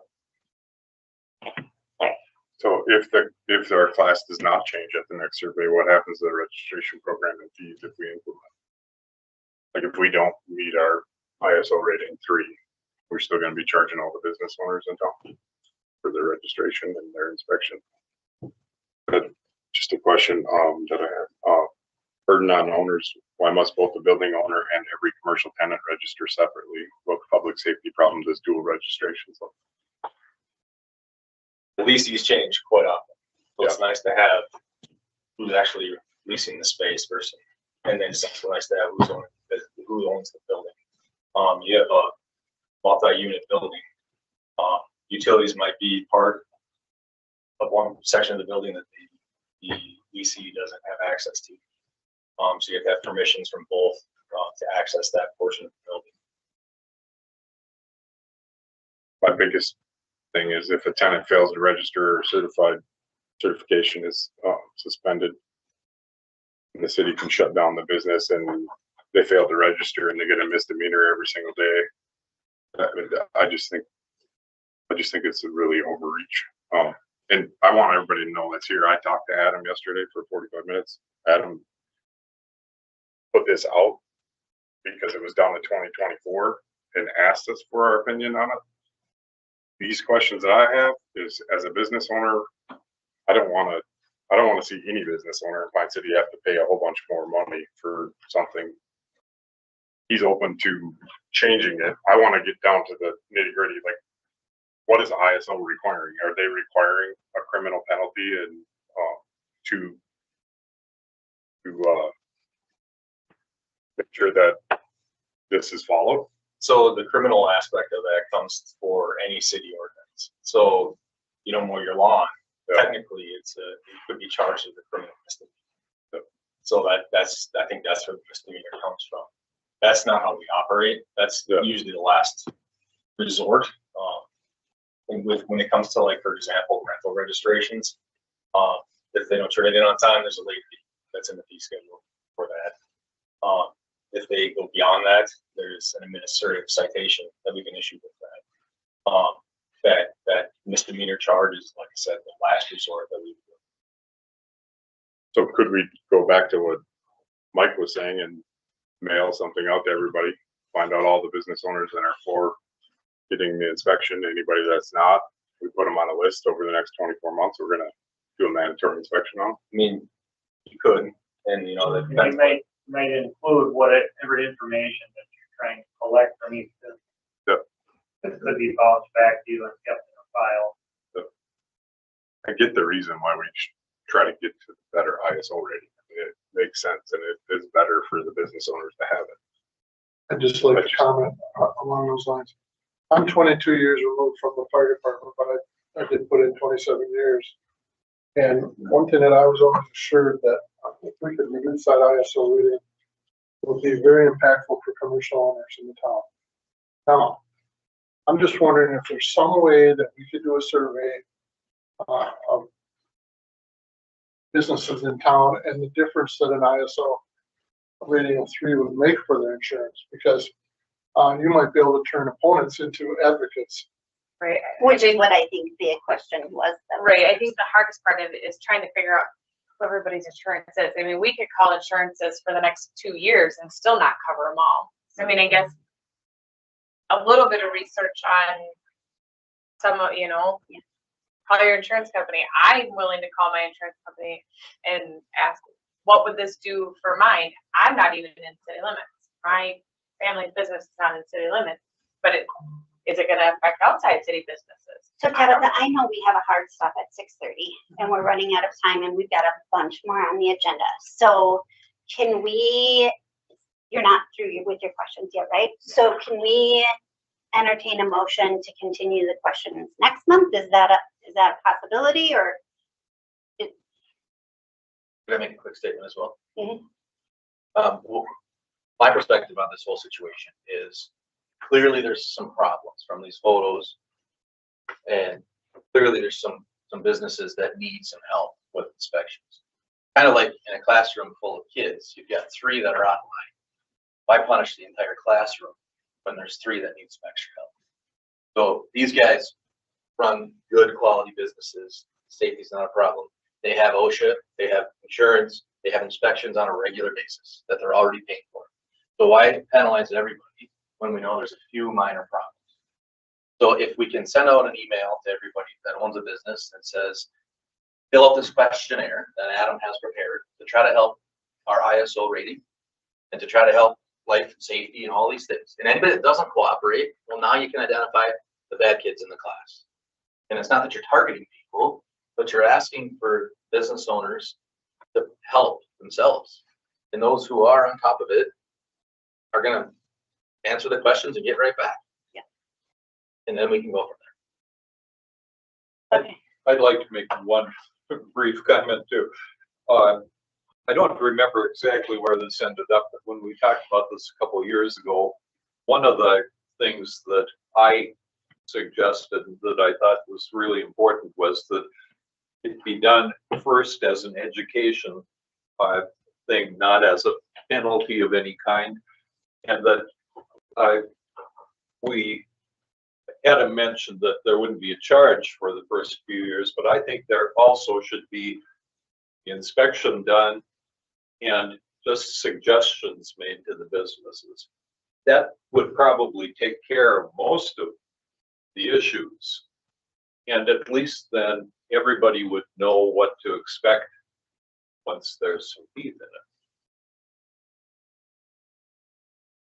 So if our class does not change at the next survey, what happens to the registration program and fees if we implement? Like if we don't meet our ISO rating 3, we're still gonna be charging all the business owners in town for their registration and their inspection. But just a question that I have. Burden on owners, why must both the building owner and every commercial tenant register separately? What public safety problem does dual registrations look? The leases change quite often. So it's nice to have who's actually leasing the space versus, and then it's also nice to have who owns the building. You have a multi-unit building. Utilities might be part of one section of the building that the leasee doesn't have access to. So you have to have permissions from both to access that portion of the building. My biggest thing is if a tenant fails to register or certification is suspended, and the city can shut down the business, and they fail to register and they get a misdemeanor every single day. I just think it's a really overreach. And I want everybody to know that's here. I talked to Adam yesterday for 45 minutes. Adam put this out because it was down to 2024 and asked us for our opinion on it. These questions that I have is, as a business owner, I don't want to see any business owner in Pine City have to pay a whole bunch more money for something. He's open to changing it. I want to get down to the nitty gritty. Like, what is ISO requiring? Are they requiring a criminal penalty and to make sure that this is followed? So the criminal aspect of that comes for any city ordinance. So you don't mow your lawn, technically it could be charged with a criminal misdemeanor. So I think that's where the misdemeanor comes from. That's not how we operate. That's usually the last resort. And when it comes to, like, for example, rental registrations, if they don't turn it in on time, there's a late fee that's in the fee schedule for that. If they go beyond that, there's an administrative citation that we can issue with that. That misdemeanor charge is, like I said, the last resort that we do. So could we go back to what Mike was saying and mail something out to everybody, find out all the business owners that are for getting the inspection, anybody that's not, we put them on a list over the next 24 months, we're gonna do a mandatory inspection on? I mean, you could, and you know, You might include whatever information that you're trying to collect from each business. It could be bounced back to you and kept in a file. I get the reason why we try to get to better ISO rating. It makes sense and it is better for the business owners to have it. I'd just like to comment along those lines. I'm 22 years removed from the fire department, but I did put in 27 years. And one thing that I was always assured that if we could reduce that ISO rating, it would be very impactful for commercial owners in the town. Now, I'm just wondering if there's some way that we could do a survey of businesses in town and the difference that an ISO rating of 3 would make for their insurance, because you might be able to turn opponents into advocates. Right. Which is what I think the question was. Right. I think the hardest part of it is trying to figure out who everybody's insurance is. I mean, we could call insurances for the next 2 years and still not cover them all. So, I mean, I guess a little bit of research on some of, call your insurance company. I'm willing to call my insurance company and ask, what would this do for mine? I'm not even in city limits. My family's business is not in city limits, but is it going to affect outside city businesses? So Tabitha, I know we have a hard stop at 6:30 and we're running out of time and we've got a bunch more on the agenda. So can we, you're not with your questions yet, right? So can we entertain a motion to continue the questions next month? Is that a possibility, or? Can I make a quick statement as well? Mhm. Well, my perspective on this whole situation is clearly there's some problems from these photos. And clearly there's some businesses that need some help with inspections. Kind of like in a classroom full of kids, you've got 3 that are online. Why punish the entire classroom when there's 3 that need some extra help? So these guys run good quality businesses. Safety's not a problem. They have OSHA, they have insurance, they have inspections on a regular basis that they're already paying for. So why penalize everybody when we know there's a few minor problems? So if we can send out an email to everybody that owns a business that says, fill out this questionnaire that Adam has prepared to try to help our ISO rating and to try to help life and safety and all these things. And anybody that doesn't cooperate, well, now you can identify the bad kids in the class. And it's not that you're targeting people, but you're asking for business owners to help themselves. And those who are on top of it are going to answer the questions and get right back. Yeah. And then we can go from there. Okay. I'd like to make one brief comment too. I don't remember exactly where this ended up, but when we talked about this a couple of years ago, one of the things that I suggested that I thought was really important was that it be done first as an education thing, not as a penalty of any kind, and that we Adam mentioned that there wouldn't be a charge for the first few years, but I think there also should be inspection done and just suggestions made to the businesses. That would probably take care of most of the issues. And at least then everybody would know what to expect once there's some teeth in it.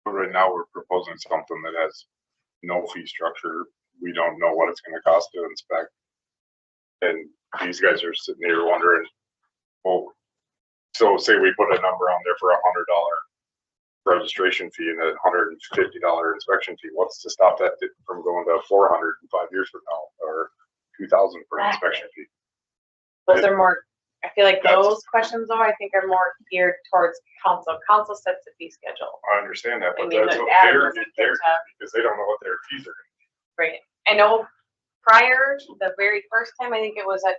But right now, we're proposing something that has no fee structure. We don't know what it's gonna cost to inspect. And these guys are sitting here wondering, well, so say we put a number on there for $100 registration fee and a $150 inspection fee. What's to stop that from going to 400 in 5 years from now, or 2,000 for an inspection fee? Those are more, I feel like those questions though, I think are more geared towards council. Council sets the fee schedule. I understand that, I but mean, that's what Adam they're, doesn't get to- because they don't know what their fees are. Right. I know prior, the very first time, I think it was a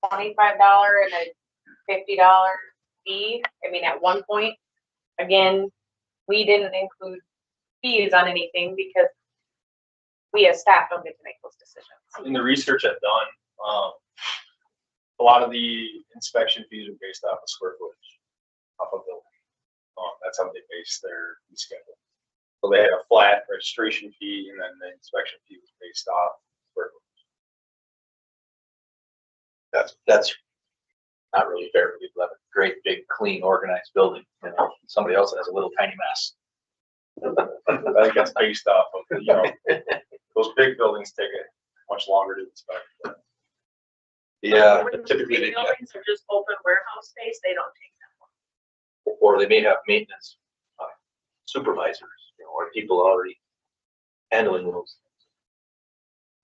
$25 and a $50 fee. I mean, at one point, again, we didn't include fees on anything because we as staff don't get to make those decisions. In the research I've done, a lot of the inspection fees are based off of square footage, off of building. That's how they base their fee schedule. So they had a flat registration fee, and then the inspection fee was based off square footage. That's not really fair. People have a great, big, clean, organized building. You know, somebody else has a little tiny mess. I think that's based off of, you know, those big buildings take it much longer to inspect. Yeah, When but typically they big buildings are just open warehouse space, they don't take that long. or they may have maintenance supervisors, you know, or people already handling those.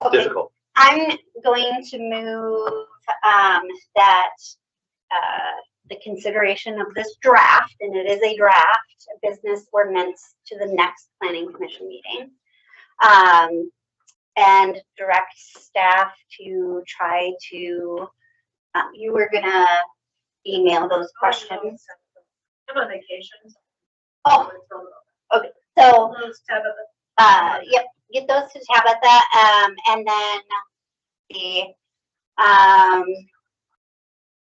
Okay. Difficult. I'm going to move that the consideration of this draft, and it is a draft, business ordinance to the next planning commission meeting. And direct staff to try to, you were gonna email those questions. I'm on vacation. Oh, okay, so, Those Tabitha. yep, get those to Tabitha, and then the,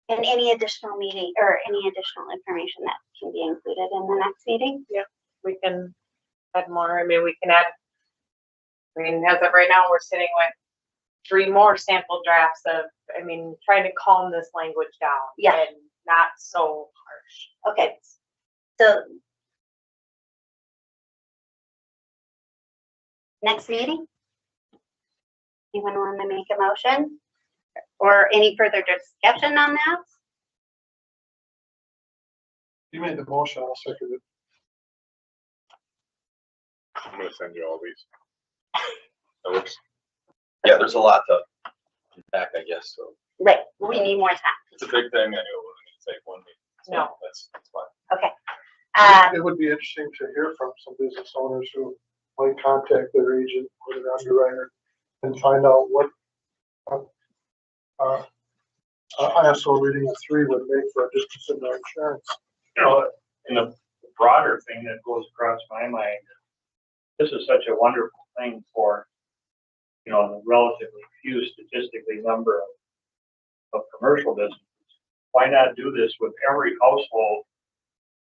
and any additional meeting, or any additional information that can be included in the next meeting. We can add more. I mean, we can add, I mean, as of right now, we're sitting with 3 more sample drafts of, I mean, trying to calm this language down. Yeah. And not so harsh. Okay, so next meeting? Anyone want to make a motion? Or any further discussion on that? You made the motion, I'll second it. I'm gonna send you all these. That works. Yeah, there's a lot to unpack, I guess, so. Right, we need more time. It's a big thing, I know, it's like 1 week. So No. That's fine. Okay. It would be interesting to hear from some business owners who might contact their agent or their underwriter and find out what ISO reading of 3 would make for a distance in their insurance. You know, and the broader thing that goes across my mind, this is such a wonderful thing for, you know, the relatively few statistically number of commercial businesses. Why not do this with every household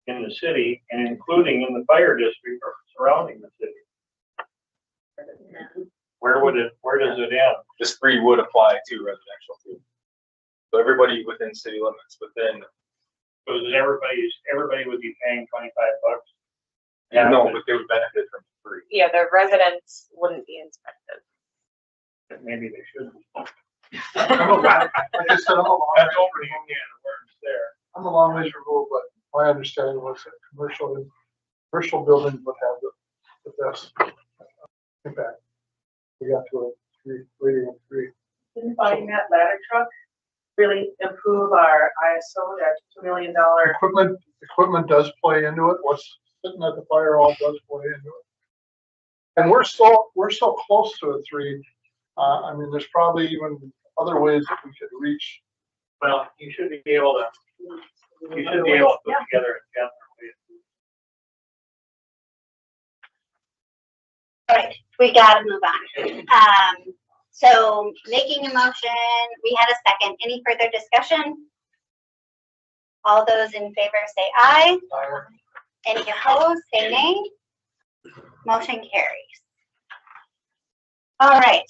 in the city and including in the fire district or surrounding the city? Where does it end? This 3 would apply to residential too. So everybody within city limits, within, Because everybody would be paying $25. no, but they would benefit from 3. Yeah, the residents wouldn't be inspected. Maybe they should. Like I said, I'm a long, That's opening a can of worms there. I'm a long ways removed, but my understanding was that commercial buildings would have the best impact. We got to a 3, rating of 3. Didn't buying that ladder truck really improve our ISO, that $2 million? Equipment does play into it. What's sitting at the fire hall does play into it. And we're so close to a 3. I mean, there's probably even other ways that we could reach. Well, you should be able to put together a general. All right, we gotta move on. So making a motion, we had a second. Any further discussion? All those in favor say aye. Any opposed, say nay. Motion carries. All right.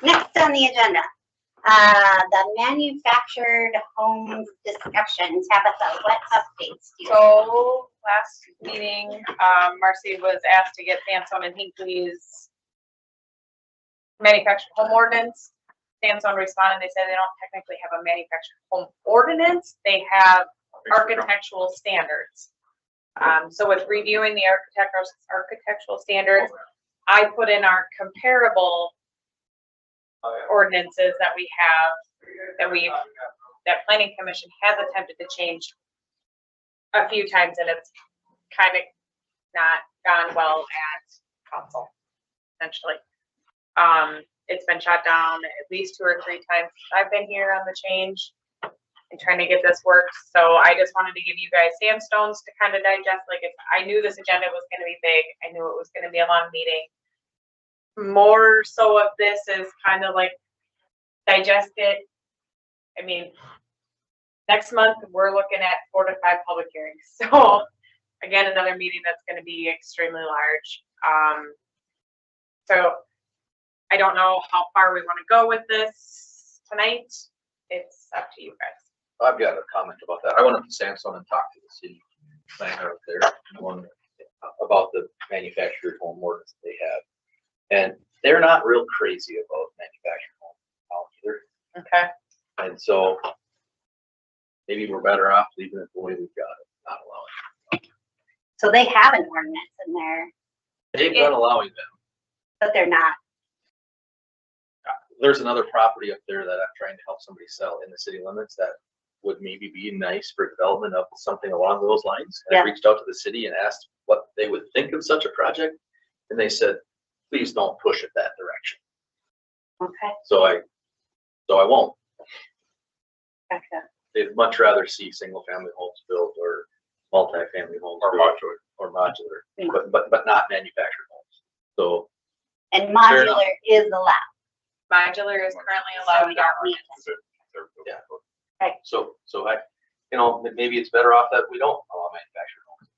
Next on the agenda, the manufactured homes discussion. Tabitha, what updates do you have? So last meeting, Marcy was asked to get Sansone and Hinckley's manufactured home ordinance. Sansone responded, they said they don't technically have a manufactured home ordinance, they have architectural standards. So with reviewing the architectural standards, I put in our comparable ordinances that we have, that planning commission has attempted to change a few times, and it's kind of not gone well at council, essentially. It's been shot down at least 2 or 3 times since I've been here on the change and trying to get this worked. So I just wanted to give you guys sandstones to kind of digest. Like, I knew this agenda was going to be big. I knew it was going to be a long meeting. More so of this is kind of like digest it. I mean, next month we're looking at 4 to 5 public hearings. So again, another meeting that's going to be extremely large. So I don't know how far we want to go with this tonight. It's up to you guys. I've got a comment about that. I went up to Sansone and talked to the city planner up there about the manufactured home ordinance they have. And they're not real crazy about manufactured homes either. Okay. And so maybe we're better off leaving it the way we've got it, not allowing it. So they have an ordinance in there, They've been allowing them. but they're not. There's another property up there that I'm trying to help somebody sell in the city limits that would maybe be nice for development of something along those lines. And I Yeah. reached out to the city and asked what they would think of such a project. And they said, please don't push it that direction. Okay. So I won't. Gotcha. They'd much rather see single family homes built or multi-family homes. Or built modular. Or modular, Mm. but not manufactured homes. So And modular is allowed. Modular is currently allowed in our ordinance. Yeah. Right. So I, maybe it's better off that we don't allow manufactured homes.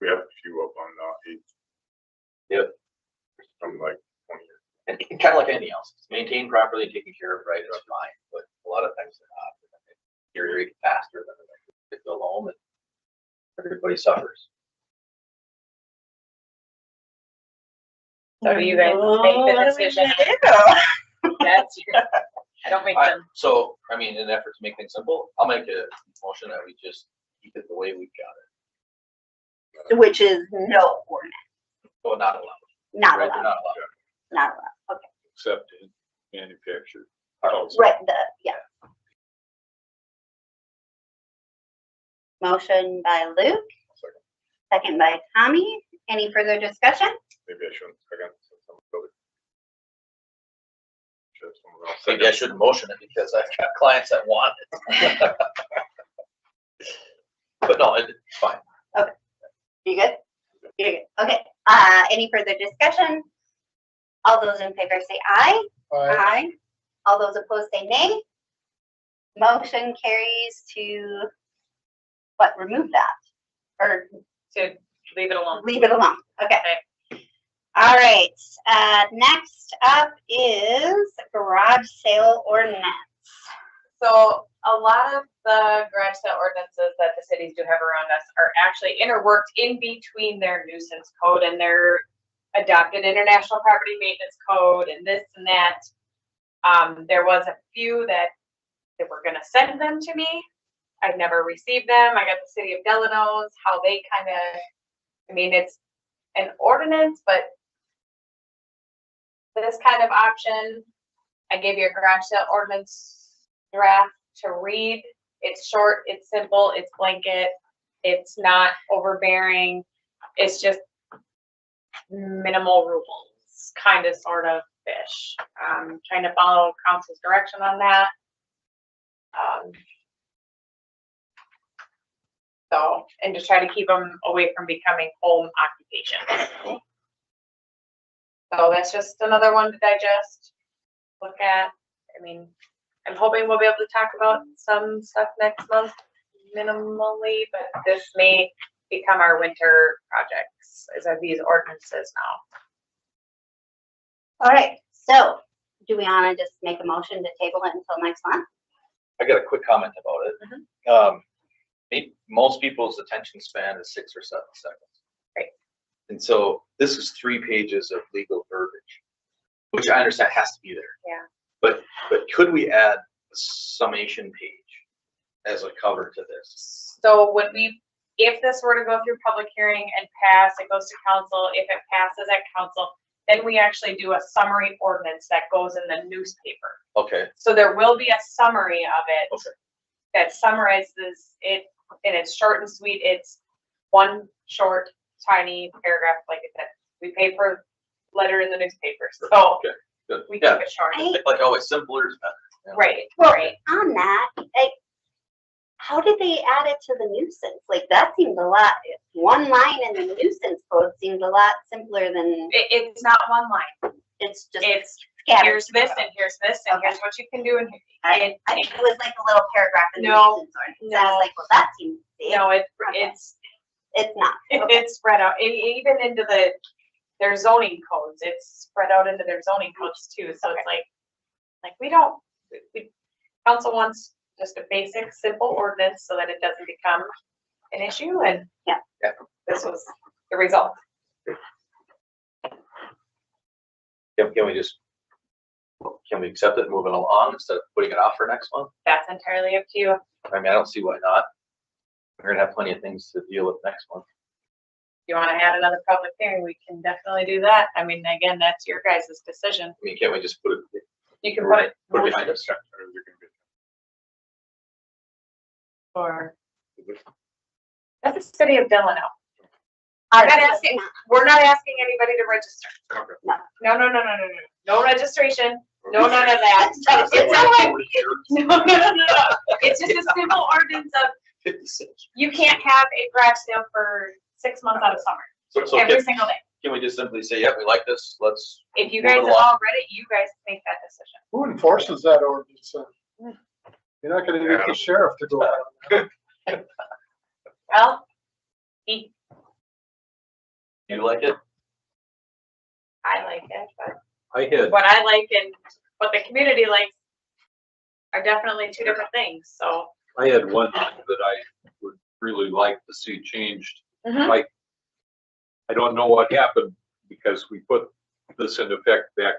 We have a few up on eight. Yep. From like 20 years. And kind of like anything else, it's maintained properly and taken care of right, it's fine, but a lot of times they're not. They deteriorate faster than they go home and everybody suffers. So you guys make the decision. That's your, I don't make them. So, I mean, in an effort to make things simple, I'll make a motion that we just keep it the way we've got it. which is no ordinance, Well, not allowed. not Right, allowed, not allowed. not allowed, okay. Except in manufactured housing. Right, yeah. Motion by Luke, second by Tommy. Any further discussion? Maybe I shouldn't, again, since I'm really- Should have someone else Maybe I shouldn't motion it because I've got clients that want it. But no, it's fine. You good? You're good. Okay, any further discussion? All those in favor say aye. Aye. All those opposed say nay. Motion carries to, what, remove that? Or To leave it alone. leave it alone? Okay. All right, next up is garage sale ordinance. So a lot of the garage sale ordinances that the cities do have around us are actually interworked in between their nuisance code and their adopted international property maintenance code and this and that. There was a few that they were gonna send them to me. I never received them. I got the city of Delano's, how they kind of, I mean, it's an ordinance, but this kind of option, I gave you a garage sale ordinance draft to read. It's short, it's simple, it's blanket, it's not overbearing. It's just minimal rules, kind of, sort of fish. Trying to follow council's direction on that. So, and just try to keep them away from becoming home occupations. So that's just another one to digest, look at. I mean, I'm hoping we'll be able to talk about some stuff next month minimally, but this may become our winter projects as are these ordinances now. All right, so do we want to just make a motion to table it until next month? I got a quick comment about it. Most people's attention span is 6 or 7 seconds. Right. And so this is 3 pages of legal verbiage, which I understand has to be there. Yeah. But could we add a summation page as a cover to this? So when if this were to go through public hearing and pass, it goes to council. If it passes at council, then we actually do a summary ordinance that goes in the newspaper. Okay. So there will be a summary of it Okay. that summarizes it, and it's short and sweet. It's one short, tiny paragraph, like I said. We pay per letter in the newspaper, so Okay. Good. we Yeah. keep it short. Like always, simpler is better. Yeah. Right, Well, right. on that, how did they add it to the nuisance? Like, that seems a lot, one line in the nuisance code seems a lot simpler than, It's not one line. it's just It's scattered. here's this and here's this and Okay. here's what you can do and I it, think it was like a little paragraph in the No, nuisance ordinance. I was no. like, well, that seems big. no, Okay. it's It's not. Okay. it's spread out, even into their zoning codes, it's spread out into their zoning codes too, so it's like council wants just a basic, simple ordinance so that it doesn't become an issue, and Yeah. this was the result. Can we accept it moving along instead of putting it off for next month? That's entirely up to you. I mean, I don't see why not. We're gonna have plenty of things to deal with next month. If you want to add another public hearing, we can definitely do that. I mean, again, that's your guys' decision. I mean, can't we just put it You can put it behind us? for, that's the city of Delano. All We're not right. asking, we're not asking anybody to register. Okay. No. No registration, no none of that. That's It's okay. no. It's just a simple ordinance of, 56. you can't have a garage sale for 6 months out of summer, So every single day. can we just simply say, yeah, we like this, let's, If you Move guys it have along. all read it, you guys make that decision. Who enforces that ordinance then? You're not gonna get the sheriff to go out. Well, you like it? I like it, but I had, what I like and what the community likes are definitely two different things, so. I had one that I would really like to see changed. I don't know what happened because we put this into effect back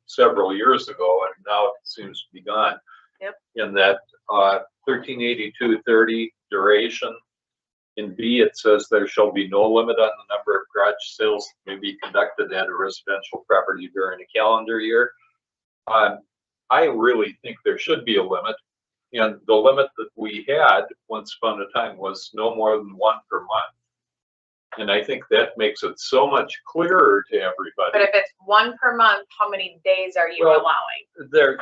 several years ago and now it seems to be gone. Yep. In that 138230 duration, In B, it says there shall be no limit on the number of garage sales that may be conducted at a residential property during a calendar year. I really think there should be a limit. And the limit that we had once upon a time was no more than one per month. And I think that makes it so much clearer to everybody. But if it's one per month, how many days are you Well, allowing?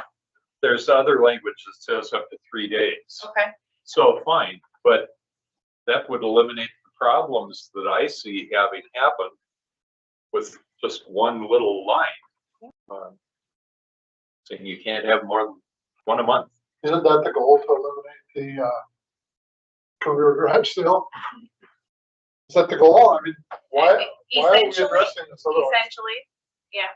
There's other language that says up to 3 days. Okay, So fine, but that would eliminate the problems that I see having happen with just one little line. Saying you can't have more than one a month. Isn't that the goal, to eliminate the career garage sale? Is that the goal? I mean, why are we Essentially- addressing this otherwise? essentially, yeah.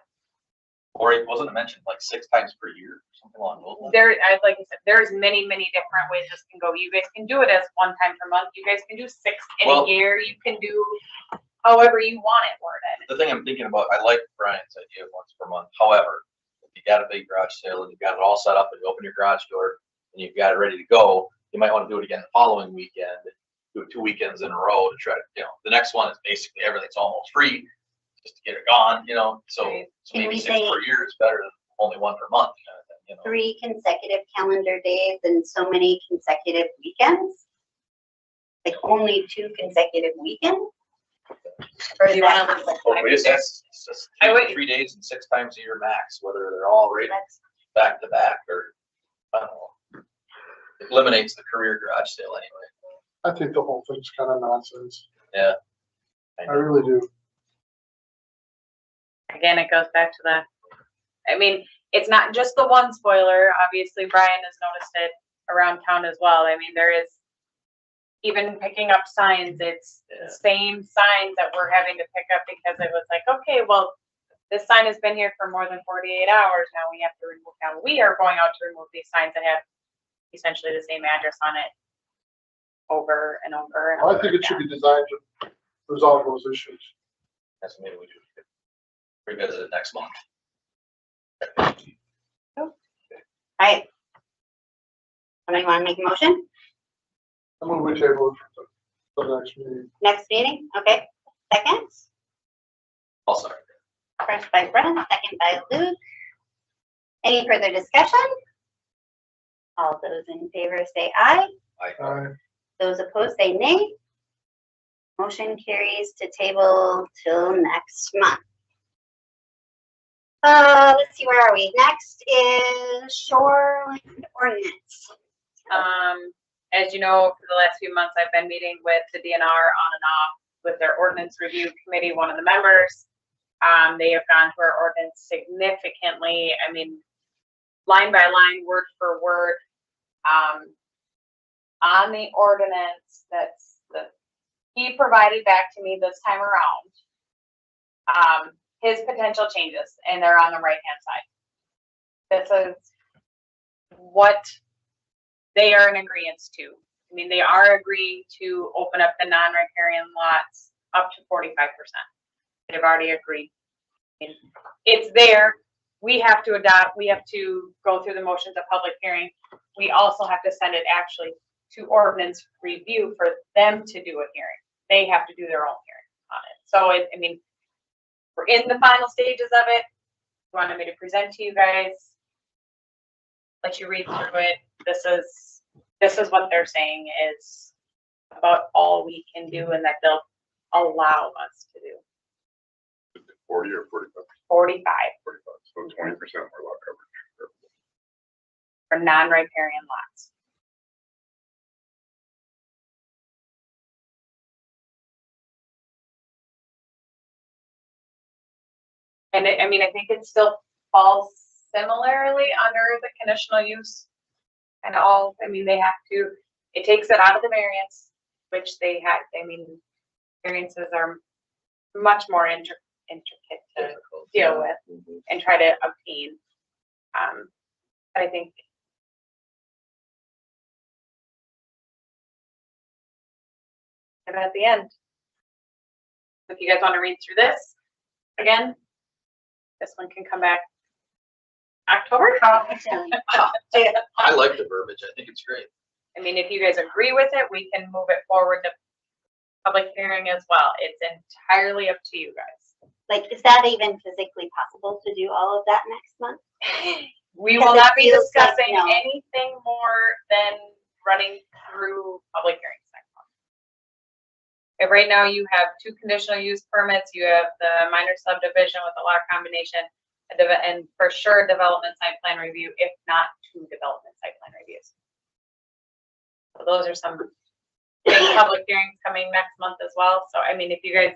Or it wasn't mentioned like 6 times per year, something along those lines. Like I said, there's many, many different ways this can go. You guys can do it as one time per month. You guys can do 6 in Well- a year. You can do however you want it worded. The thing I'm thinking about, I like Brian's idea of once per month. However, if you got a big garage sale and you've got it all set up and you open your garage door and you've got it ready to go, you might want to do it again the following weekend, do it 2 weekends in a row to try to, the next one is basically everything's almost free, just to get it gone, so Right. Can maybe we 6 say- per year is better than only 1 per month, kind of thing, 3 consecutive calendar days and so many consecutive weekends? Like only 2 consecutive weekends? Or is You that, wanna look Oh, at we just, it's just I would- 3 days and 6 times a year max, whether they're all rated that's, back to back or, I don't know. It eliminates the career garage sale anyway. I think the whole thing's kind of nonsense. Yeah. I really do. Again, it goes back to it's not just the one spoiler. Obviously, Brian has noticed it around town as well. I mean, there is even picking up signs. It's the same signs that we're having to pick up because it was like, okay, well, this sign has been here for more than 48 hours. Now we have to remove. Now we are going out to remove these signs that have essentially the same address on it over and over and over. I think it should be designed to resolve those issues. That's maybe we do revisit it next month. right. Somebody want to make a motion? I'm gonna wait table it for the next meeting. Next meeting? Okay. Second? Also, First by Brent, second by Luke. Any further discussion? All those in favor say aye. Those opposed say nay. Motion carries to table till next month. Let's see, where are we? Next is shoreline ordinance. As you know, for the last few months, I've been meeting with the DNR on and off with their ordinance review committee, one of the members. They have gone through our ordinance significantly. I mean, line by line, word for word. On the ordinance he provided back to me this time around, his potential changes, and they're on the right-hand side. This is what they are in agreement to. I mean, they are agreeing to open up the non-riparian lots up to 45%. They've already agreed. I mean, it's there. We have to adopt, we have to go through the motions of public hearing. We also have to send it actually to ordinance review for them to do a hearing. They have to do their own hearing on it. So I mean, we're in the final stages of it. You wanted me to present to you guys, let you read through it. This is what they're saying is about all we can do and that they'll allow us to do. 40 or 45? 45 So 20% more lot coverage. for non-riparian lots. And I mean, I think it still falls similarly under the conditional use and all. I mean, they have to, it takes it out of the variance, which they had. I mean, variances are much more intricate to deal with and try to obtain. But I think and at the end, if you guys want to read through this again, this one can come back October. I like the verbiage. I think it's great. I mean, if you guys agree with it, we can move it forward to public hearing as well. It's entirely up to you guys. Like, is that even physically possible to do all of that next month? We Because will it not be feels like discussing no. anything more than running through public hearings next month. Right now you have 2 conditional use permits, you have the minor subdivision with a lot combination, and for sure development site plan review, if not 2 development site plan reviews. So those are some big public hearings coming next month as well. So I mean, if you guys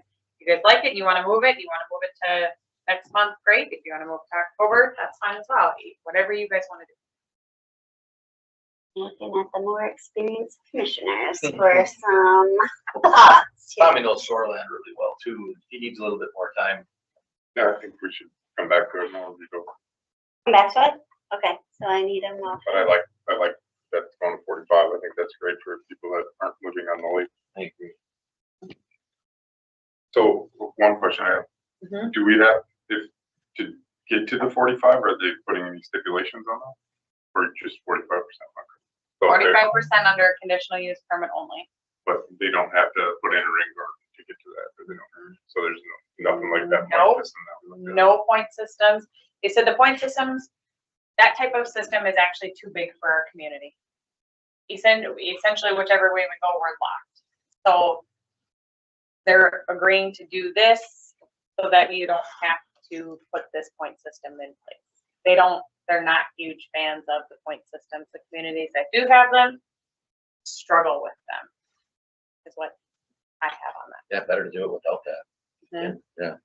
like it, you want to move it to next month, great. If you want to move to October, that's fine as well. Whatever you guys want to do. Looking at the more experienced commissioners for some thoughts. here. Tommy knows shoreland really well too. He needs a little bit more time. Yeah, I think we should come back to it now as we go. Come back to it? Okay, so I need a motion. But I like that it's going to 45. I think that's great for people that aren't living on the lake. I agree. So one question I have, Mhm. do we have, if, to get to the 45, are they putting any stipulations on that? Or just 45%? 45% under conditional use permit only. But they don't have to put in a ring guard to get to that, they don't. So there's nothing like that. Nope. System that we looked at. No point systems. They said the point systems, that type of system is actually too big for our community. Essentially, whichever way we go, we're locked. So they're agreeing to do this so that you don't have to put this point system in place. They're not huge fans of the point systems. The communities that do have them struggle with them, is what I have on that. Yeah, better to do it without that. Mhm. Yeah.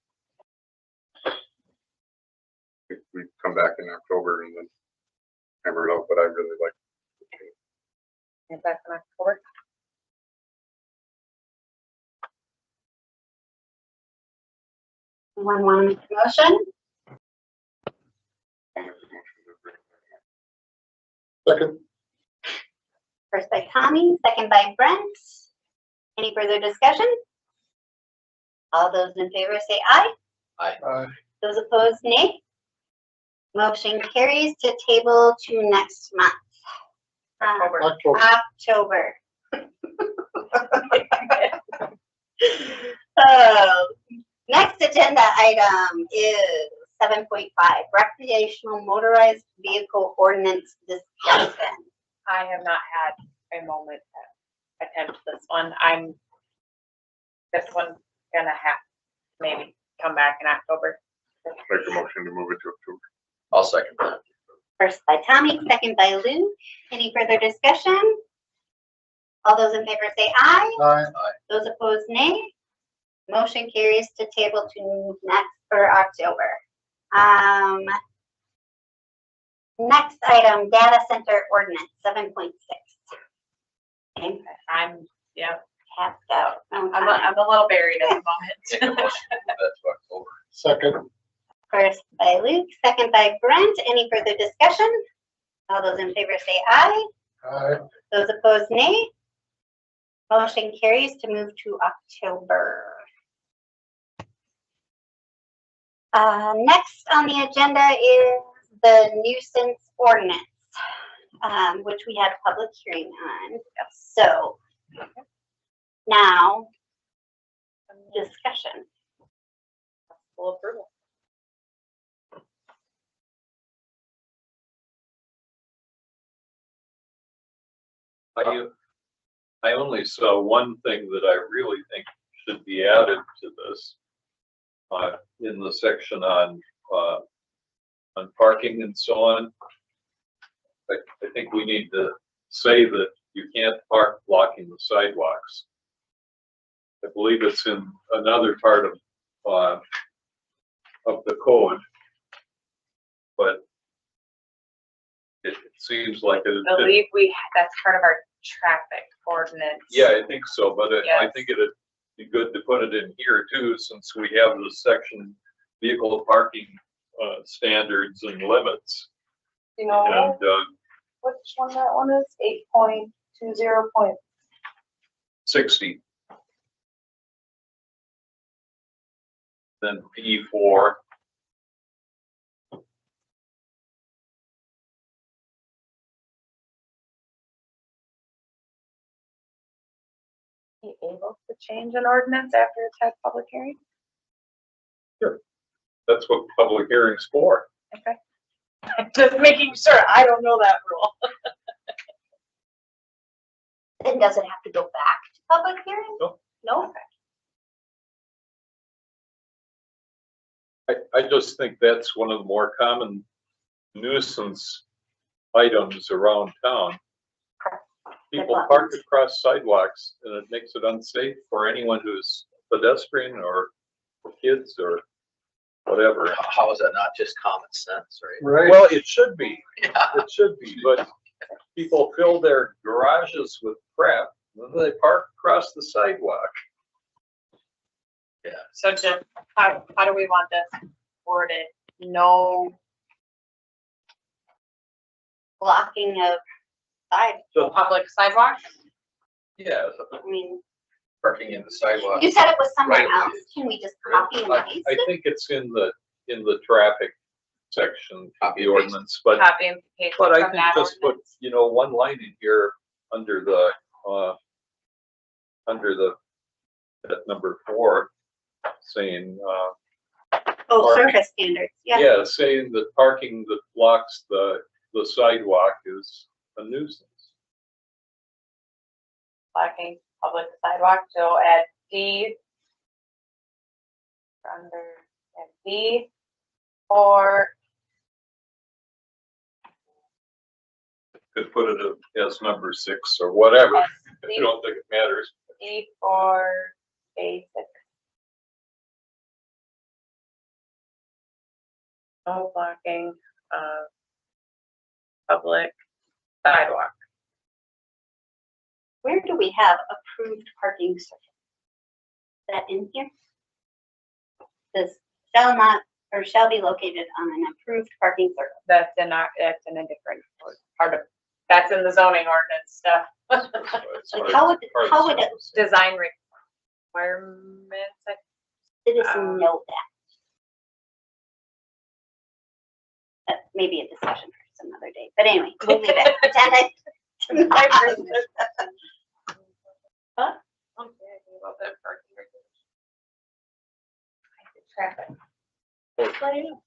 If we come back in October and then hammer it out, but I really like. And back in October. Anyone want to make a motion? Second, First by Tommy, second by Brent. Any further discussion? All those in favor say aye. Those opposed, nay. Motion carries to table to next month. October. October. October. Next agenda item is 7.5, recreational motorized vehicle ordinance discussion. I have not had a moment to attempt this one. This one's gonna have maybe come back in October. Make a motion to move it to October. I'll second that. First by Tommy, second by Lou. Any further discussion? All those in favor say aye. Aye. Those opposed, nay. Motion carries to table to next for October. Next item, data center ordinance 7.6. Okay, I'm passed out. I'm a little buried at the Make a moment. motion to move that to October. Second, First by Luke, second by Brent. Any further discussion? All those in favor say aye. aye. Those opposed, nay. Motion carries to move to October. Next on the agenda is the nuisance ordinance, which we had a public hearing on. So now, discussion. Full approval. I only saw one thing that I really think should be added to this, in the section on parking and so on. I think we need to say that you can't park blocking the sidewalks. I believe it's in another part of the code, but it seems like it. I believe that's part of our traffic ordinance. Yeah, I think so, but I Yes. think it'd be good to put it in here too, since we have the section vehicle parking standards and limits. You know, And which one that one is? 8.20. 60. Then P4. Be able to change an ordinance after it's had public hearing? That's what public hearing's for. Okay. Just making sure, I don't know that rule. Then does it have to go back to public hearing? No. No? I just think that's one of the more common nuisance items around town. People park across sidewalks and it makes it unsafe for anyone who's pedestrian or kids or whatever. How is that not just common sense, right? Right. Well, it should be, Yeah. it should be, but people fill their garages with crap and then they park across the sidewalk. So just, how do we want this worded? No Blocking of side, Just, public sidewalks? yeah, I mean, Parking in the sidewalk. you said it was somewhere Right. else. Can we just copy and paste I it? think it's in the traffic section of Copy the and paste. ordinance, but Copy and paste But I from think that just put, ordinance? one line in here under at number 4, saying, Oh, Park. service standards, yeah. yeah, saying that parking that blocks the sidewalk is a nuisance. Blocking public sidewalk, so add D. Under, add D, or Could put it as number 6 or whatever. I don't think it matters. D for basic. No blocking of public sidewalk. Where do we have approved parking surface? Is that in here? This shall not, or shall be located on an approved parking surface. That's in a different part of, that's in the zoning ordinance stuff. Like, how would it, Design requirements, citizen know that? That may be a discussion for some other day, but anyway, we'll leave it. Pretend I- Huh? Okay, I think about that parking regulation. Traffic. What do you know?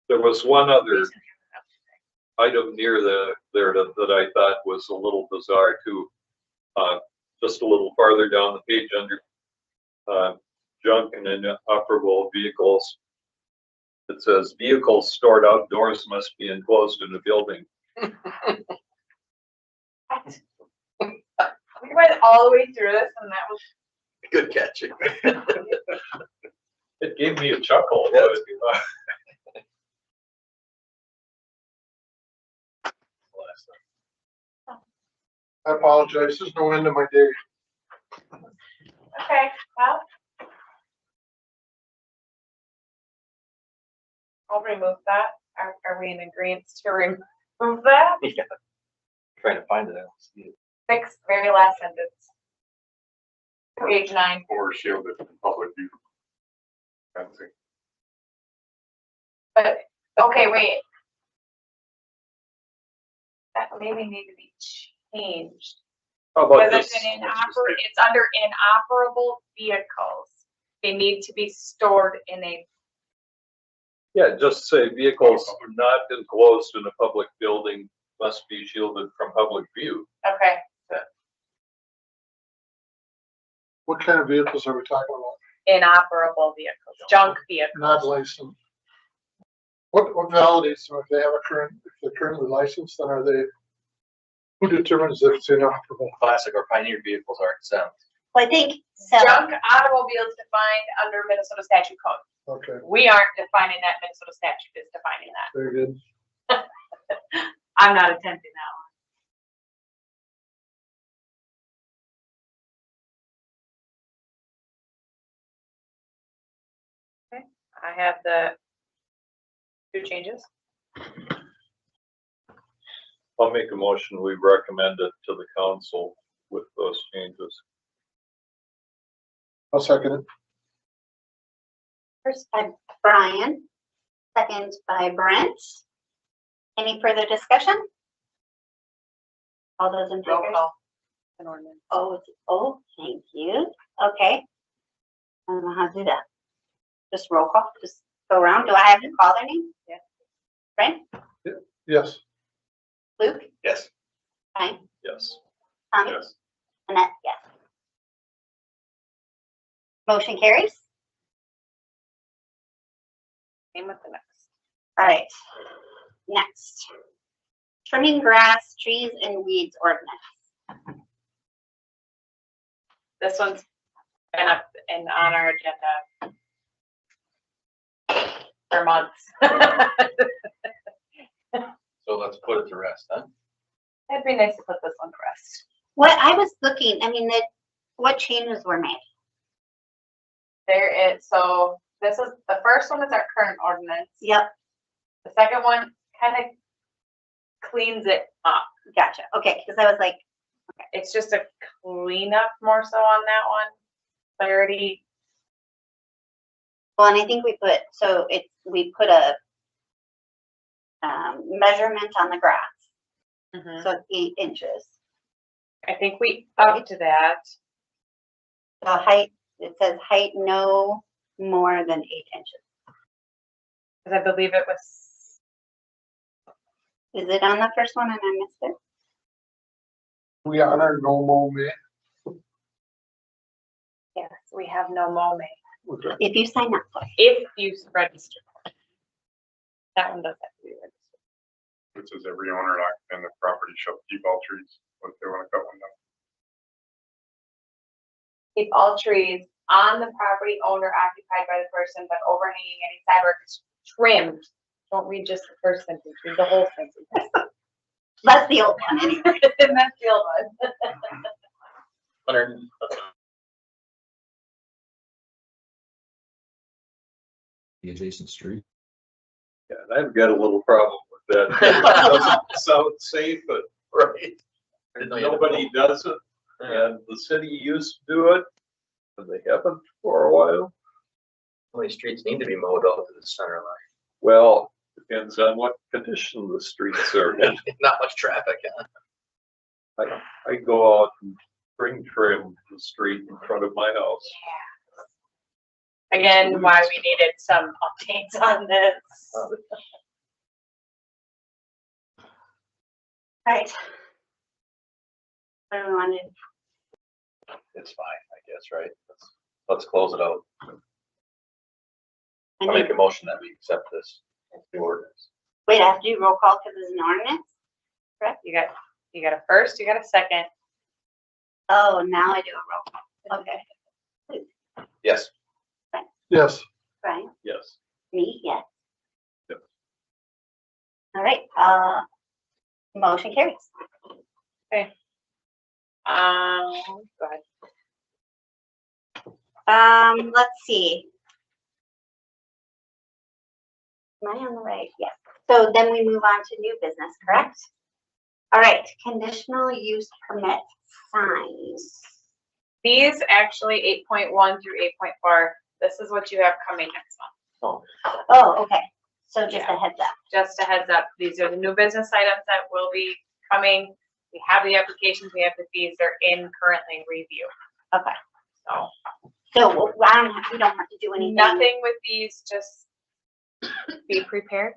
There was one other item near there that I thought was a little bizarre too. Just a little farther down the page under junk and inoperable vehicles. It says vehicles stored outdoors must be enclosed in a building. We went all the way through this and that was, Good catching. It gave me a chuckle. Yeah. I apologize. There's no end to my day. okay, well. I'll remove that. Are we in agreement to remove that? Trying to find it. I don't see it. 6, very last sentence. Page 9. Or shielded from public view. Fencing. But, okay, wait. That maybe need to be changed. How about Because this? it's under inoperable vehicles. They need to be stored in a, Yeah, just say vehicles not enclosed in a public building must be shielded from public view. okay, What kind of vehicles are we talking about? inoperable vehicles, junk vehicles. Not licensed. What validates them if they have if they're currently licensed, then are they, who determines if it's inoperable? Classic or pioneer vehicles are exempt. Well, I think so. Junk automobiles defined under Minnesota statute code. Okay, We aren't defining that, Minnesota statute is defining that. very good. I'm not attempting that one. Okay, I have the 2 changes. I'll make a motion, we recommend it to the council with those changes. I'll second it. First by Brian, second by Brent. Any further discussion? All those in Roll favor? call. an ordinance. Oh, thank you. Okay. I don't know how to do that. Just roll call, just go around. Do I have to call their name? Yeah. Brent, Yes. Luke, Yes. Brian, Yes. Tommy, Yes. Annette, yes. Motion carries. Same with the next. All right. Next. Trimming grass, trees, and weeds ordinance. This one's been up and on our agenda for months. So let's put it to rest, huh? It'd be nice to put this one to rest. What I was looking, I mean, what changes were made? There is, so this is, the first one is our current ordinance. Yep, The second one kind of cleans it up. gotcha. Okay, because I was like, It's just a cleanup more so on that one. Clarity. well, and I think we put a measurement on the grass, so it's 8 inches. I think we upped that. The height, it says height no more than 8 inches. Because I believe it was, Is it on the first one and I missed it? We honor no mow May. yes, we have no mowing. Okay. If you sign up for it. If you register. That one does have to be registered. It says every owner and occupant of the property shall keep all trees, what if they wanna cut one down? Keep all trees on the property owner occupied by the person, but overhanging any side work is trimmed. Don't read just the first sentence, read the whole sentence. That's the old one anyway. And that's the old one. 100. The adjacent street. Yeah, and I've got a little problem with that. It doesn't sound safe, but Right. Didn't know you had to nobody does it, and the city used to do it, and they haven't for a while. How many streets need to be mowed out to the center line? Well, depends on what condition the streets are in. Not much traffic, huh? I go out and spring trim the street in front of my house. Again, why we needed some updates on this. All right. What do we want to do? It's fine, I guess, right? Let's close it out. I I'll need- make a motion that we accept this new ordinance. Wait, I have to do roll call because it's an ordinance? You got a first, you got a second. Oh, now I do a roll call. Okay. Yes. Yes. Brian, Yes. me, yes. Yep. All right, motion carries. Go ahead. Let's see. Am I on the right? Yes. So then we move on to new business, correct? All right, conditional use permit signs. These actually 8.1 through 8.4, this is what you have coming next month. Oh, okay. So just a heads up. Just a heads up, these are the new business items that will be coming. We have the applications, we have the fees, they're in currently review. Okay. So So we don't have to do anything. nothing with these, just be prepared.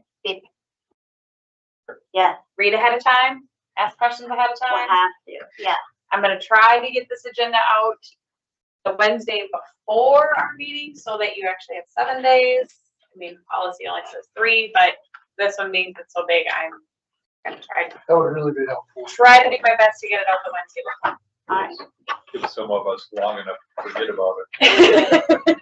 Yeah, Read ahead of time, ask questions ahead of we'll time. have to, yeah. I'm gonna try to get this agenda out the Wednesday before our meeting so that you actually have 7 days. I mean, policy only says 3, but this one means it's so big, I'm gonna That would really be helpful. try to do my best to get it out the Wednesday before. All right. Give some of us long enough to forget about it.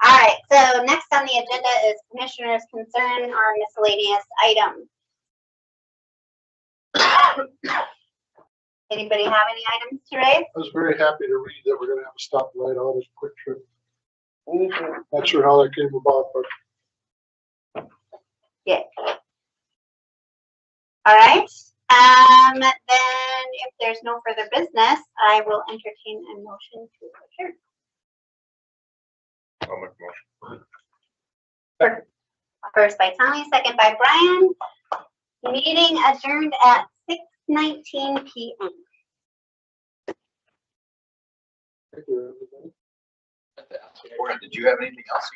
All right, so next on the agenda is commissioners' concern or miscellaneous items. Anybody have any items to raise? I was very happy to read that we're gonna have a stoplight out as a quick trip. Not sure how that came about, but Yeah. All right, then if there's no further business, I will entertain a motion to adjourn. I'll make a motion. First by Tommy, second by Brian. Meeting adjourned at 6:19 PM. Thank you, everybody. Did you have anything else?